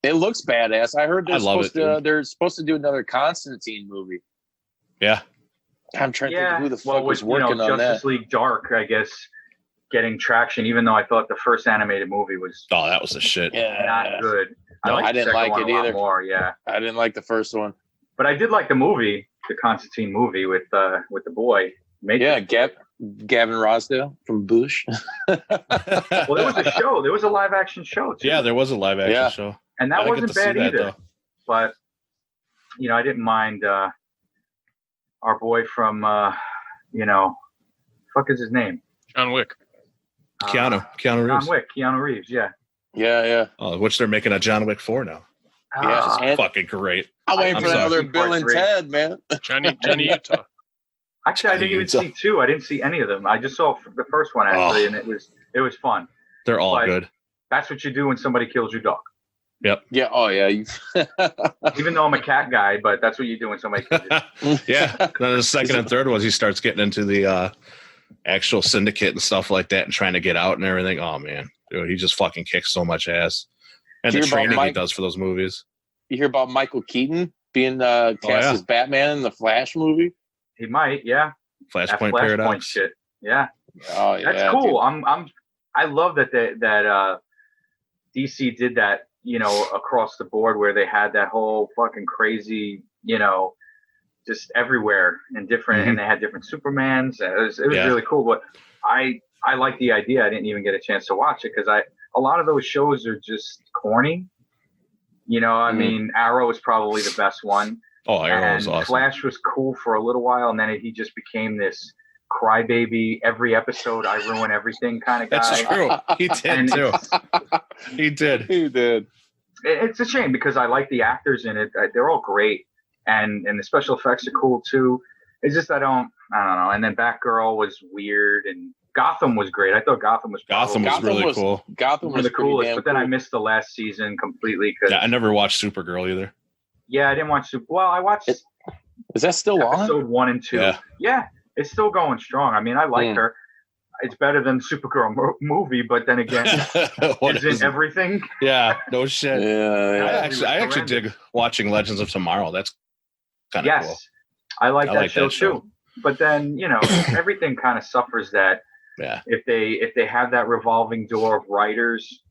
It looks badass. I heard I love they're supposed to do another Constantine movie. Yeah. I'm trying to think of who the fuck with, was working on Justice that. League Dark, I guess, getting traction, even though I thought the first animated movie was Oh, that was the shit. not good. No, liked I the didn't second like one it a lot either. more, yeah. I didn't like the first one. But I did like the movie, the Constantine movie with the boy. Yeah, Gavin Rosdale from Bush. Well, there was a show. There was a live action show too. Yeah, there was a live action Yeah. show. And that I didn't get wasn't to see bad that, either. though. But I didn't mind our boy from fuck is his name? John Wick. Keanu John Reeves. Wick, Keanu Reeves, yeah. Yeah. Oh, which they're making a John Wick 4 now. Yeah, Ah, and- Fucking great. I'm waiting I'm for sorry. another Part Bill and 3. Ted, man. Johnny Utah. actually, I didn't even see 2. I didn't see any of them. I just saw the first one actually, and it was fun. They're all Like- good. That's what you do when somebody kills your dog. Yeah. Oh, yeah. Even though I'm a cat guy, but that's what you do when somebody kills your dog. Yeah. Then the second and third was he starts getting into the actual syndicate and stuff like that and trying to get out and everything. Oh man, dude, he just fucking kicks so much ass. And Do the you hear about training he Mike- does for those movies. You hear about Michael Keaton being cast yeah. as Batman in the Flash movie? He might, yeah. That Flashpoint Flashpoint Paradox. shit. Yeah. Oh, yeah. That's cool. dude. I love that DC did that, across the board where they had that whole fucking crazy, just everywhere and different, and they had different Supermans. It was Yeah. really cool. But I like the idea. I didn't even get a chance to watch it because a lot of those shows are just corny. I mean, Arrow is probably the best one. Oh, Arrow and was awesome. Flash was cool for a little while, and then he just became this crybaby. Every episode, I ruin everything kind of guy. That's true. He did And too. He did. He did. It's a shame because I like the actors in it. They're all great, and the special effects are cool too. It's just I don't know. And then Batgirl was weird, and Gotham was great. I thought Gotham was Gotham was Gotham really was- cool. Gotham one was of the pretty coolest. damn But then I cool. missed the last season completely because Yeah, I never watched Supergirl either. I didn't watch Super. Well, I watched Is that still on? episode 1 and 2. Yeah. Yeah, it's still going strong. I mean, I like Mm. her. It's better than Supergirl movie, but then again, What isn't is it? everything? Yeah, no shit. Yeah. I actually dig watching Legends of Tomorrow. That's kind of Yes, cool. I like I that like show that show. too. But then everything kind of suffers that Yeah. if they have that revolving door of writers,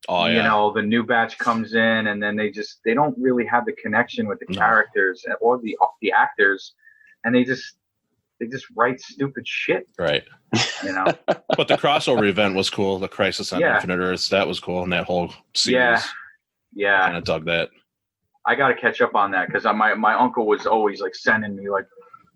Oh yeah. the new batch comes in and then they don't really have the connection with the No. characters or the actors, and they just write stupid shit. Right. But the crossover event was cool. The Crisis on Yeah. Infinite Earths, that was cool, and that whole series. Yeah. I kind of dug that. I got to catch up on that because my uncle was always like sending me like,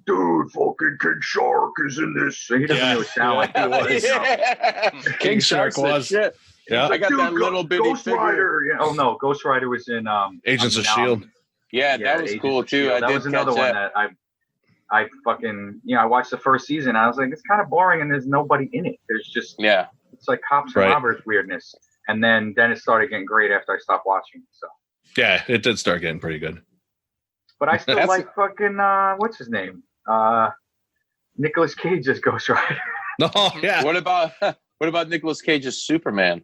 dude, fucking King Shark is in this. So he doesn't really sound like he was. King Shark was. Shit. Yeah, I got that little bitty Ghost figure. Rider. Yeah. Oh no, Ghost Rider was in Agents of S.H.I.E.L.D. Yeah, that was Agents cool of too. S.H.I.E.L.D. I That did was another catch one that. that I fucking I watched the first season. And I was like, it's kind of boring, and there's nobody in it. There's just it's like cops and robbers weirdness. And then it started getting great after I stopped watching. So yeah, it did start getting pretty good. but I still like fucking what's his name? Nicolas Cage as Ghost Rider. No, yeah. What about Nicolas Cage's Superman?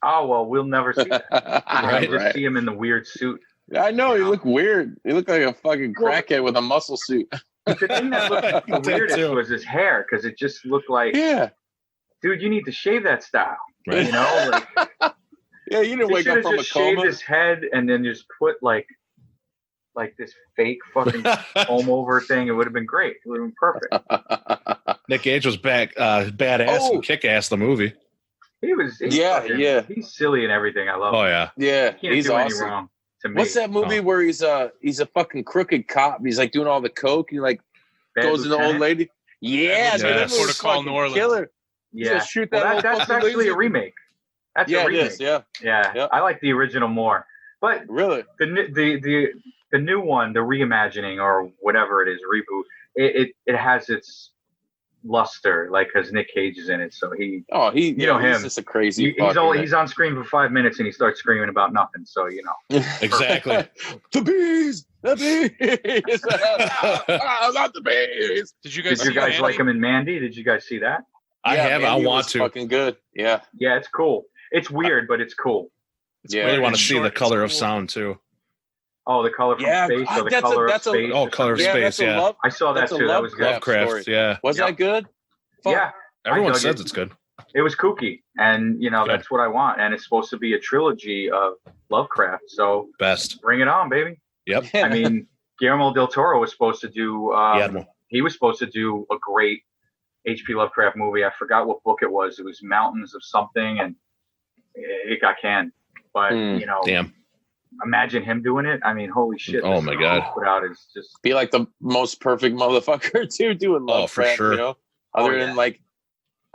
Oh well, we'll never see that. Right. Just see him in the weird suit. I know, he looked weird. He looked like a fucking crackhead with a muscle suit. The thing that looked the weirdest was his hair because it just looked like, dude, you need to shave that style. Right. You know, like Yeah, you didn't wake up from a just shaved coma. his head and then just put like this fake fucking comb over thing. It would have been great. It would have been perfect. Nick Cage was back, badass and Kick-Ass, the movie. He's he's silly and everything. I love him. Oh yeah, Yeah, He can't he's do any awesome. wrong to me. What's that movie where he's a fucking crooked cop? He's like doing all the coke. He like Bad goes to the old Lieutenant? lady. Yeah, Bad dude, that Lieutenant. movie was Protocol fucking New Orleans. killer. Yeah, Just shoot that old that's fucking actually lazy- a remake. That's Yeah, a it remake. is. Yeah, Yeah, Yep. I like the original more. But really. the new one, the reimagining or whatever it is, reboot, it has its luster, like because Nick Cage is in it, so he He's him. just a crazy. he's on screen for 5 minutes and he starts screaming about nothing. So exactly. The bees. Not the bees. Did you guys? Did you guys like him in Mandy? Did you guys see that? I have. I Mandy want was to. Fucking good. Yeah. Yeah, it's cool. It's weird, but it's cool. Yeah. I really want to It's see short, the it's color of cool. sound too. Oh, the color from space or the color of space. Oh, color of space. that's a Yeah, I saw that that's a too. That was good. Lovecraft Lovecraft. story. Yeah, Was that good? Fuck. Yeah, everyone dug says it. it's good. it was kooky, and Good. that's what I want. And it's supposed to be a trilogy of Lovecraft. So Best. bring it on, baby. Yep. I mean, Guillermo del Toro was supposed to do. The Admiral. He was supposed to do a great H.P. Lovecraft movie. I forgot what book it was. It was Mountains of something, and it got canned. But Damn. imagine him doing it. I mean, holy shit! Oh this my stuff God. he put out is just Be like the most perfect motherfucker too, doing Oh, Lovecraft. for sure. You know, other yeah. than like,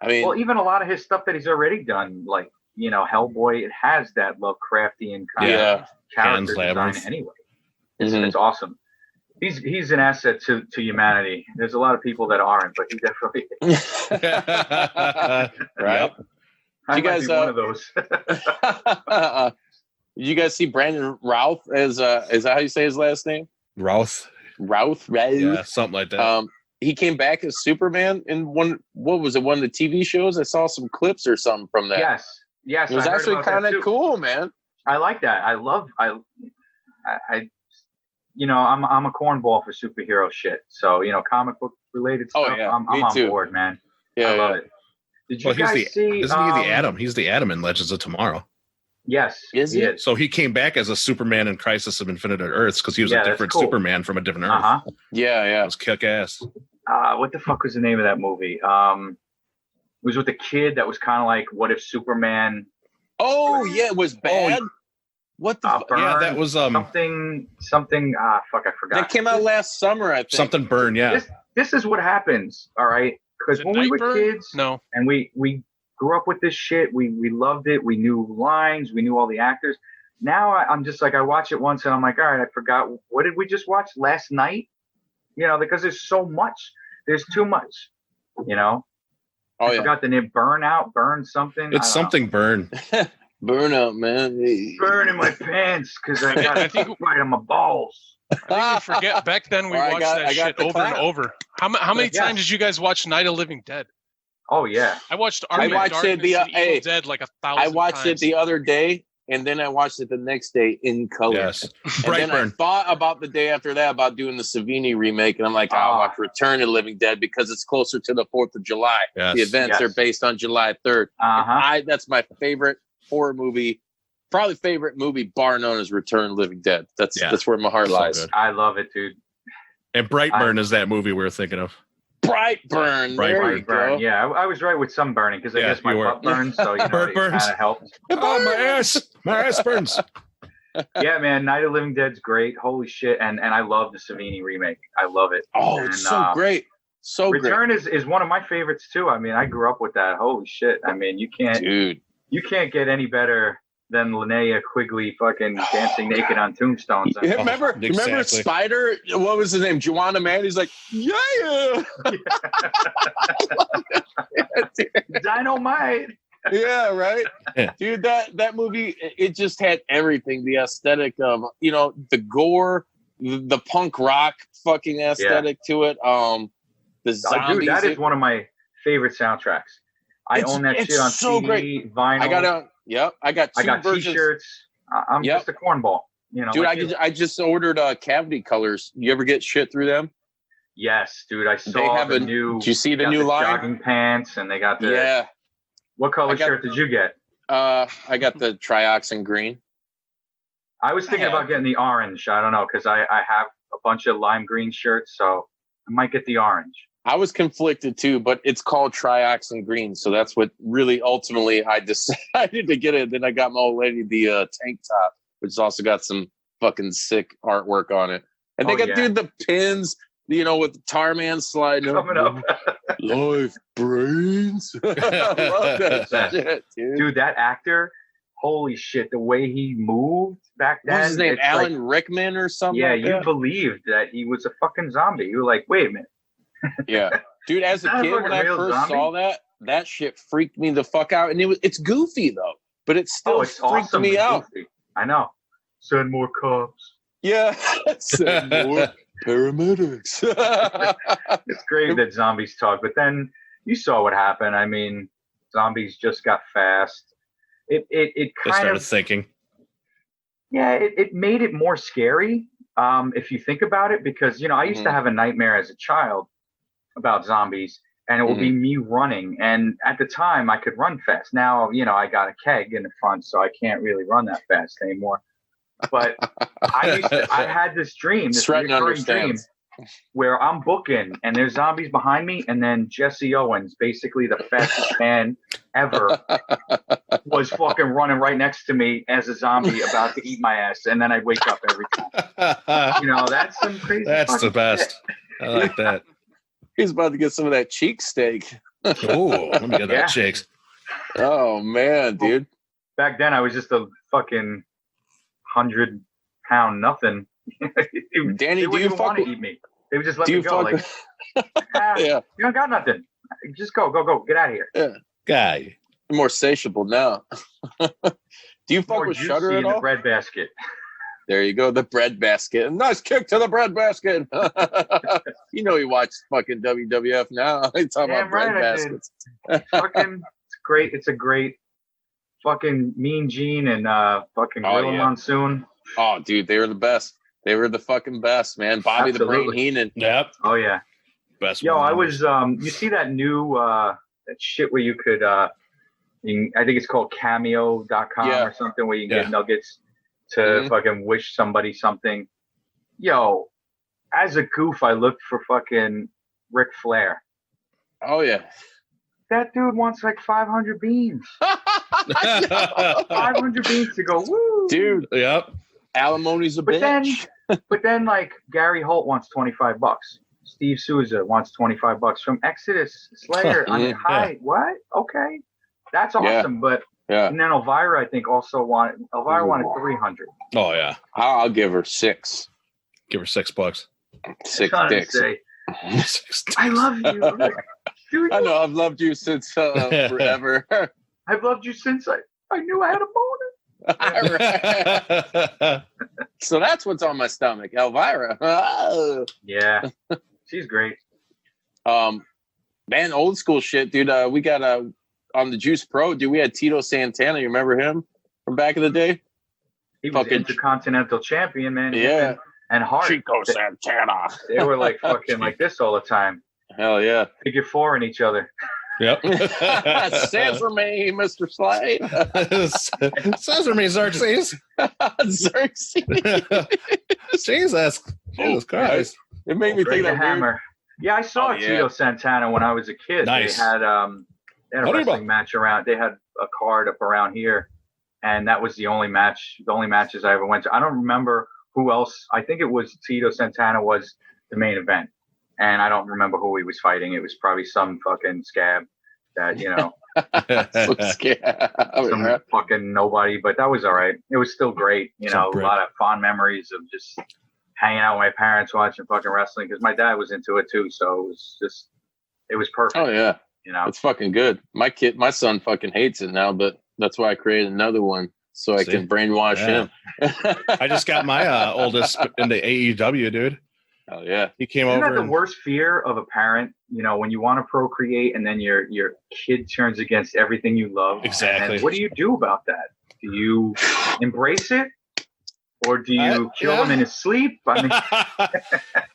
I mean, well, even a lot of his stuff that he's already done, like Hellboy, it has that Lovecraftian kind Yeah. of character Pan's design Labyrinth. anyway. Mhm. It's awesome. He's an asset to humanity. There's a lot of people that aren't, but he definitely is. right? I You might guys, be one of those. Did you guys see Brandon Routh as is that how you say his last name? Routh. Routh. Yeah, something like that. He came back as Superman in one of the TV shows. I saw some clips or something from that. Yes. It was I heard actually about that kind of too. cool, man. I like that. I'm a cornball for superhero shit. So comic book related Oh, stuff. yeah, I'm me on too. board, man. Yeah, I love yeah. it. Did you Well, guys see? Isn't he the Atom? He's the Atom in Legends of Tomorrow. Yes. Is he? is. So he came back as a Superman in Crisis of Infinite Earths because he was Yeah, a that's different cool. Superman from a different Earth. Uh-huh. Yeah. It was kick ass. What the fuck was the name of that movie? It was with the kid that was kind of like, what if Superman Oh yeah, it was bad. What the? burned Yeah, that was something? Fuck, I forgot. That came out last summer, I think. something burn. Yeah, This is what happens, all right? Because Is it when we were Nightbird? kids, No. and we grew up with this shit, we loved it. We knew lines, we knew all the actors. Now I'm just like, I watch it once and I'm like, all right, I forgot. What did we just watch last night? Because there's so much. There's too much. Oh I yeah, forgot the name. Burn something. it's something burn. burnout, man. Burn in my pants because I got I think- right on my balls. I think we forget. Back then, we Or I watched got- that I got shit the over and clap. over. How many Yeah. times did you guys watch Night of Living Dead? Oh yeah. I watched I Army of watched it Darkness the- and Evil hey, Dead like 1,000 I watched times. it the other day, and then I watched it the next day in color. Yes, And then I Brightburn. thought about the day after that about doing the Savini remake, and I'm like, I'll watch Return of the Living Dead because it's closer to the 4th of July. Yes. The events are Yes. based on July 3rd. Uh-huh. That's my favorite horror movie, probably favorite movie, bar none, is Return of the Living Dead. That's where my heart So lies. good. I love it, dude. And Brightburn is that movie we were thinking of. Brightburn. There you Burn. go. Yeah, I was right with some burning because I Yeah, guess my you were. butt burns, so Burnt it burns. kind of helped. Oh, my ass burns. Yeah, man, Night of the Living Dead's great. Holy shit. And I love the Savini remake. I love it. Oh, And, it's so great. So Return great. is one of my favorites too. I mean, I grew up with that. Holy shit. I mean, you can't get any better than Linnea Quigley fucking dancing naked on tombstones. I mean, Remember Spider? What was his name? Joanna Man. He's like, yeah. Dynamite. Yeah, right. Dude, that movie, it just had everything. The aesthetic of, the gore, the punk rock fucking aesthetic to it. The zombies. Dude, that is one of my favorite soundtracks. I own that shit on so CD, great. vinyl. I got versions. T-shirts. I'm just a cornball. Dude, like I just ordered Cavity Colors. You ever get shit through them? Yes, dude. I saw the new. Did you see the new line? Jogging pants, and they got the. Yeah. What color shirt did you get? I got the trioxin green. I was thinking about getting the orange. I don't know, because I have a bunch of lime green shirts, so I might get the orange. I was conflicted too, but it's called trioxin green, so that's what really ultimately I decided to get it. Then I got my old lady the tank top, which has also got some fucking sick artwork on it. And they got the pins, with the Tarman sliding coming up. Life brains. I love that shit, dude. That actor, holy shit, the way he moved back then. What's his name? Alan Rickman or something? Yeah, like you believed that he was a fucking zombie. You were like, wait a minute. Yeah, dude. As a kid, when I first saw that shit freaked me the fuck out. And it's goofy though, but it still freaked me out. Goofy. I know. Send more cops. Yeah, send more paramedics. It's great that zombies talk, but then you saw what happened. I mean, zombies just got fast. It kind started thinking. Yeah, it made it more scary. If you think about it, because I used to have a nightmare as a child about zombies, and it will be me running. And at the time, I could run fast. Now, I got a keg in the front, so I can't really run that fast anymore. But I had this dream, recurring dream, where I'm booking, and there's zombies behind me, and then Jesse Owens, basically the fastest man ever, was fucking running right next to me as a zombie about to eat my ass, and then I'd wake up every time. That's some crazy. That's the best. Shit. I like that. He's about to get some of that cheek steak. Oh, let me get that cheeks. Oh man, dude. Back then, I was just a fucking 100-pound nothing. Danny, do you want to eat me? They would just let me go. You don't got nothing. Just go, get out of here. Yeah, guy. More satiable now. Do you fuck with Shudder at all? The bread basket. There you go, the bread basket. Nice kick to the bread basket. You watched fucking WWF now. He's talking about bread baskets. It's great. It's a great fucking Mean Gene and fucking Gorilla Monsoon. Oh, dude, they were the best. They were the fucking best, man. Bobby the Brain Heenan. Yep. Oh yeah. Best. Yo, I was you see that new that shit where you could I think it's called cameo.com or something, where you can get nuggets to fucking wish somebody something. Yo, as a goof, I looked for fucking Ric Flair. Oh yeah. That dude wants like 500 beans. 500 beans to go, woo. Dude. Yep. Alimony's a bitch. But then like Gary Holt wants $25. Steve Souza wants $25 from Exodus Slayer. What? Okay. That's awesome. But and then Elvira, I think, also wanted 300. Oh yeah. I'll give her $6. Give her $6. 6 dicks. I love you. Dude, I know, I've loved you since forever. I've loved you since I knew I had a boner. So that's what's on my stomach, Elvira. Yeah, she's great. Man, old school shit, dude. We got on the Juice Pro, dude. We had Tito Santana. You remember him from back in the day? He was Intercontinental Champion, man. Yeah. And Hart. Tito Santana. They were like fucking like this all the time. Hell yeah. Figure 4 in each other. Yep. Censor me, Mr. Slade. Censor me, Xerxes. Xerxes. Jesus Christ. It made me think of that hammer. Yeah, I saw Tito Santana when I was a kid. Nice. They had a wrestling match around. They had a card up around here, and that was the only matches I ever went to. I don't remember who else. I think it was Tito Santana was the main event, and I don't remember who he was fighting. It was probably some fucking scab that, you know, some fucking nobody, but that was all right. It was still great, you know, a lot of fond memories of just hanging out with my parents watching fucking wrestling, because my dad was into it too, so it was perfect. Oh yeah, you know, it's fucking good. My son fucking hates it now, but that's why I created another one so I can brainwash him. I just got my oldest into AEW, dude. Oh yeah, he came Isn't over. That the worst fear of a parent, you know, when you want to procreate and then your kid turns against everything you love. Exactly. And what do you do about that? Do you embrace it, or do you kill him in his sleep? I mean,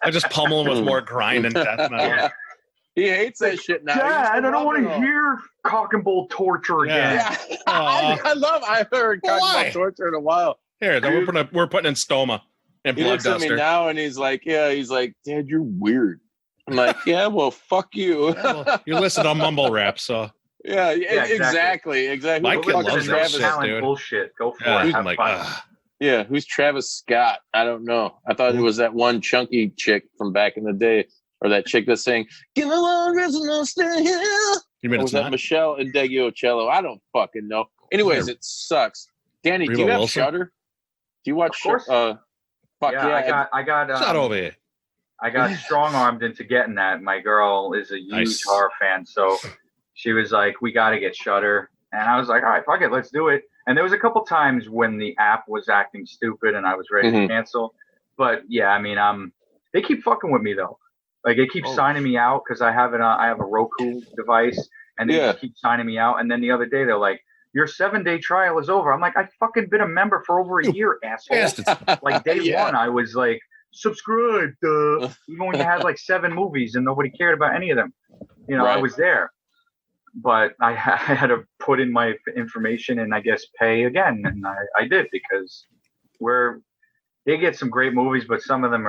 I just pummel him with more grind and death metal. Yeah. He hates that shit now. Dad, I don't want to hear cock and bull torture again. Yeah. I haven't heard cock and bull torture in a while. Here, we're putting in stoma and he blood looks duster. at me now and he's like, Dad, you're weird. I'm like, yeah, well, fuck you. You listen to mumble rap, so yeah, exactly. My kid loves that Travis shit, dude. Bullshit. Go for it. I'm like, yeah, who's Travis Scott? I don't know. I thought it was that one chunky chick from back in the day, or that chick that's saying, "Give me one reason to stay here." You mean or was that Michelle Indegliocello? I don't fucking know. Anyways, it sucks. Danny, do you have Shudder? Do you watch? Of course. Fuck yeah, I got. Shut over here. I got strong-armed into getting that. My girl is a huge horror fan, so she was like, "We got to get Shudder," and I was like, "All right, fuck it, let's do it." And there was a couple times when the app was acting stupid, and I was ready to cancel. But yeah, I mean, they keep fucking with me though. Like they keep signing me out because I have a Roku device, and they just keep signing me out. And then the other day they're like, "Your 7-day trial is over." I'm like, "I fucking been a member for over a year, asshole." Like day one, I was like, "Subscribe," even when you had like 7 movies and nobody cared about any of them. You know, I was there, but I had to put in my information and I guess pay again, and I did, because they get some great movies, but some of them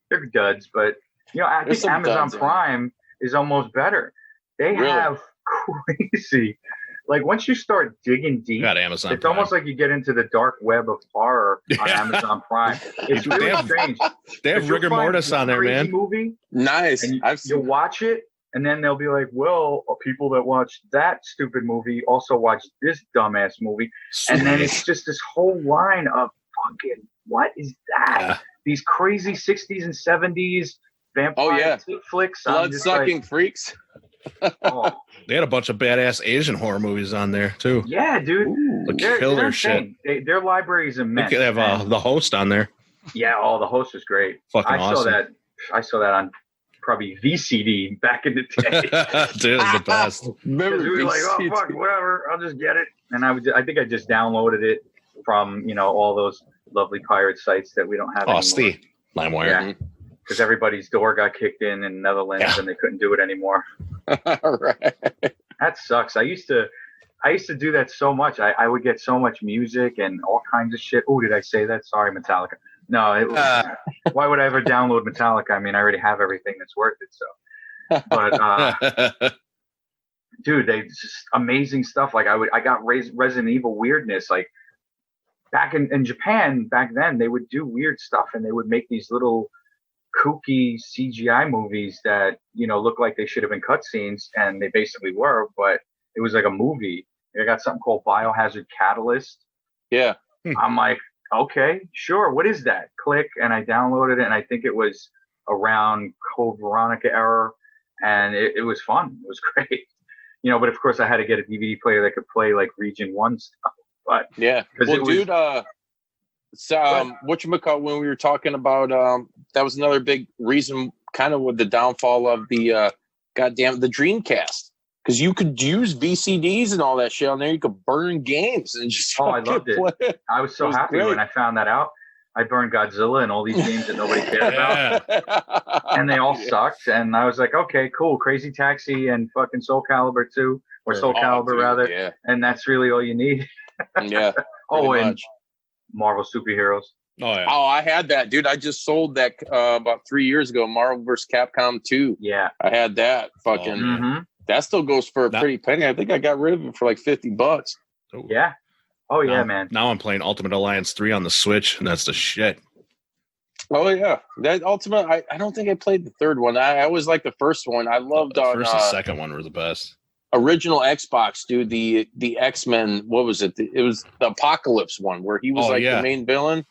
they're duds. But you know, I think Amazon Prime is almost better. They have crazy. Like once you start digging deep, it's almost like you get into the dark web of horror on Amazon Prime. It's really strange. They have rigor mortis on there, man. Movie, nice. And you'll watch it, and then they'll be like, "Well, people that watch that stupid movie also watch this dumbass movie," and then it's just this whole line of fucking what is that? Yeah. These crazy 60s and 70s vampire flicks, blood-sucking freaks. They had a bunch of badass Asian horror movies on there too. Yeah, dude. They're killer shit. Their library is immense. They could have the host on there. Yeah, the host is great. Fucking awesome. I saw that on probably VCD back in the day. Dude, it was the best. Remember, we were like, "Oh fuck, whatever, I'll just get it." And I think I just downloaded it from all those lovely pirate sites that we don't have anymore. Steve, LimeWire. Yeah. Because everybody's door got kicked in Netherlands and they couldn't do it anymore. Right. That sucks. I used to do that so much. I would get so much music and all kinds of shit. Oh, did I say that? Sorry, Metallica. No, why would I ever download Metallica? I mean, I already have everything that's worth it. So, but dude, they just amazing stuff. Like I got Resident Evil weirdness. Like back in Japan back then, they would do weird stuff and they would make these little kooky CGI movies that look like they should have been cutscenes, and they basically were, but it was like a movie. I got something called Biohazard Catalyst. Yeah. I'm like, okay, sure. What is that? Click, and I downloaded it, and I think it was around Code Veronica era, and it was fun. It was great. But of course I had to get a DVD player that could play like Region 1 stuff. But yeah. Well, dude, whatchamacallit, when we were talking about that was another big reason kind of with the downfall of the the Dreamcast, because you could use VCDs and all that shit on there. You could burn games and just I loved it. I was so happy when I found that out. I burned Godzilla and all these games that nobody cared about, and they all sucked. And I was like, okay, cool. Crazy Taxi and fucking Soul Calibur 2, or Soul Calibur rather, and that's really all you need. Yeah. And Marvel superheroes. Oh yeah. Oh, I had that, dude. I just sold that about 3 years ago. Marvel vs. Capcom 2. Yeah. I had that. Fucking that still goes for a pretty penny. I think I got rid of it for like $50. Yeah. Oh yeah, man. Now I'm playing Ultimate Alliance 3 on the Switch, and that's the shit. Oh yeah, that Ultimate. I don't think I played the third one. I always liked the first one. I loved The on first and second one were the best. original Xbox, dude. The X-Men. What was it? It was the Apocalypse one where he was the main villain.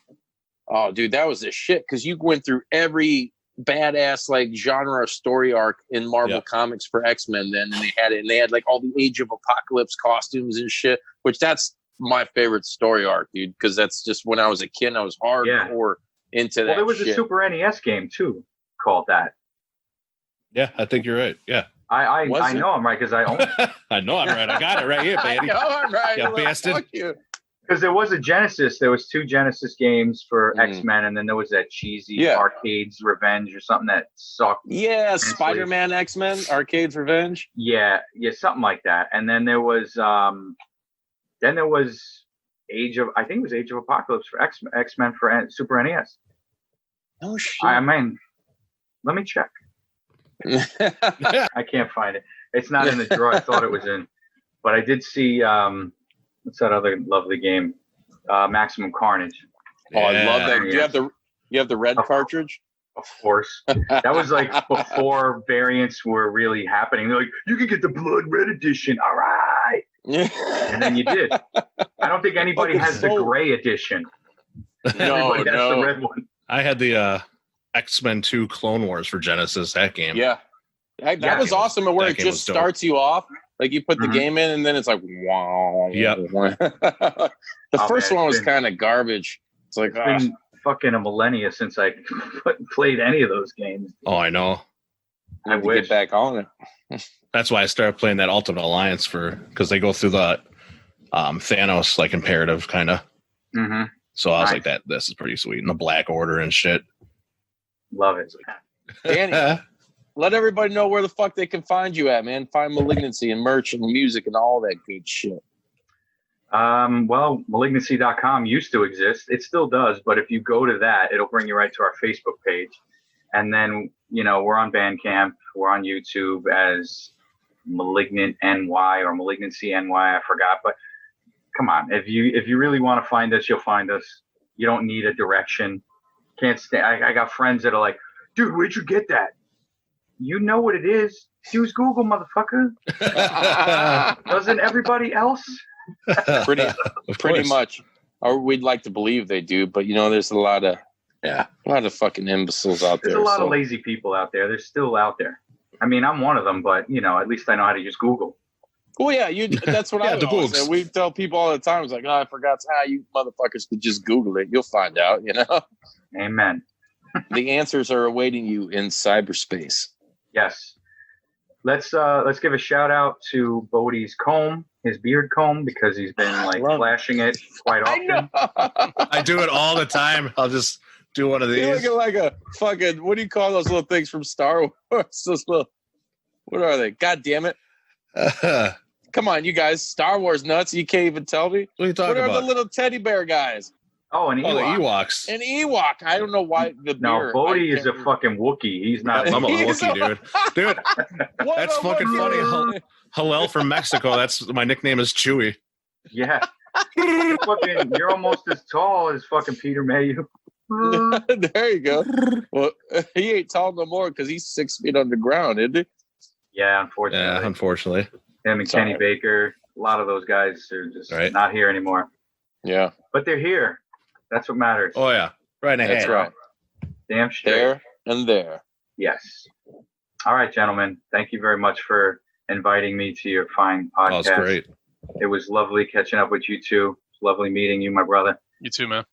Oh, dude, that was the shit because you went through every badass like genre story arc in Marvel Comics for X-Men then, and they had like all the Age of Apocalypse costumes and shit, which that's my favorite story arc, dude, because that's just when I was a kid and I was hardcore into that. Well, there was shit. a Super NES game too called that. Yeah, I think you're right. Yeah. I know I'm right because I own it. I know I'm right. I got it right here, baby. I know I'm right. Yeah, bastard. Fuck you. Because there was a Genesis. There was 2 Genesis games for X-Men, and then there was that cheesy Arcades Revenge or something that sucked. Yeah, Spider-Man X-Men Arcades Revenge. Yeah, something like that. And then there was Age of Apocalypse for X-Men for Super NES. Oh shit. I mean, let me check. I can't find it. It's not in the drawer I thought it was in. But I did see what's that other lovely game? Maximum Carnage. Oh, I love that. Do you have the red cartridge? Of course. That was like before variants were really happening. They're like, you can get the blood red edition. All right. And then you did. I don't think anybody has the gray edition. Everybody has the red one. I had the X-Men 2 Clone Wars for Genesis, that game. Yeah. That was awesome where it just starts you off. Like you put the game in and then it's like, wow. Yep. The first one was kind of garbage. It's like, it's been fucking a millennia since I played any of those games. Oh, I know. I wish. Get back on it. That's why I started playing that Ultimate Alliance because they go through the Thanos like imperative kind of. Mm-hmm. So I was like, this is pretty sweet. And the Black Order and shit. Love it. Danny, let everybody know where the fuck they can find you at, man. Find Malignancy and merch and music and all that good shit. Well, malignancy.com used to exist. It still does, but if you go to that, it'll bring you right to our Facebook page. And then, we're on Bandcamp. We're on YouTube as Malignant NY or Malignancy NY. I forgot, but come on. If you really want to find us, you'll find us. You don't need a direction. Can't stay. I got friends that are like, dude, where'd you get that? You know what it is. Use Google, motherfucker. Doesn't everybody else? Pretty much. Or we'd like to believe they do, but there's a lot of fucking imbeciles out there. There's a lot of lazy people out there. They're still out there. I mean, I'm one of them, but at least I know how to use Google. Oh yeah, that's what I always say. We tell people all the time, it's like, I forgot how you motherfuckers could just Google it. You'll find out, Amen. The answers are awaiting you in cyberspace. Yes. Let's give a shout out to Bodi's comb, his beard comb, because he's been flashing it quite often. I do it all the time. I'll just do one of these. You're looking like a fucking, what do you call those little things from Star Wars? Those little, what are they? God damn it. Come on, you guys. Star Wars nuts. You can't even tell me. What are you talking about? What are the little teddy bear guys? Oh, an Ewok. The Ewoks. An Ewok. I don't know why No, Bodi is a fucking Wookiee. He's not. I'm a Wookiee, dude. Dude, that's fucking funny. Hillel from Mexico. That's my nickname is Chewy. Yeah. You're almost as tall as fucking Peter Mayhew. There you go. Well, he ain't tall no more because he's 6 feet underground, isn't he? Yeah, unfortunately. Yeah, unfortunately. Him and Kenny Baker. A lot of those guys are just not here anymore. Yeah. But they're here. That's what matters. Oh, yeah. Right ahead. That's right. Damn straight. There and there. Yes. All right, gentlemen. Thank you very much for inviting me to your fine podcast. Oh, it's great. It was lovely catching up with you two. Lovely meeting you, my brother. You too, man.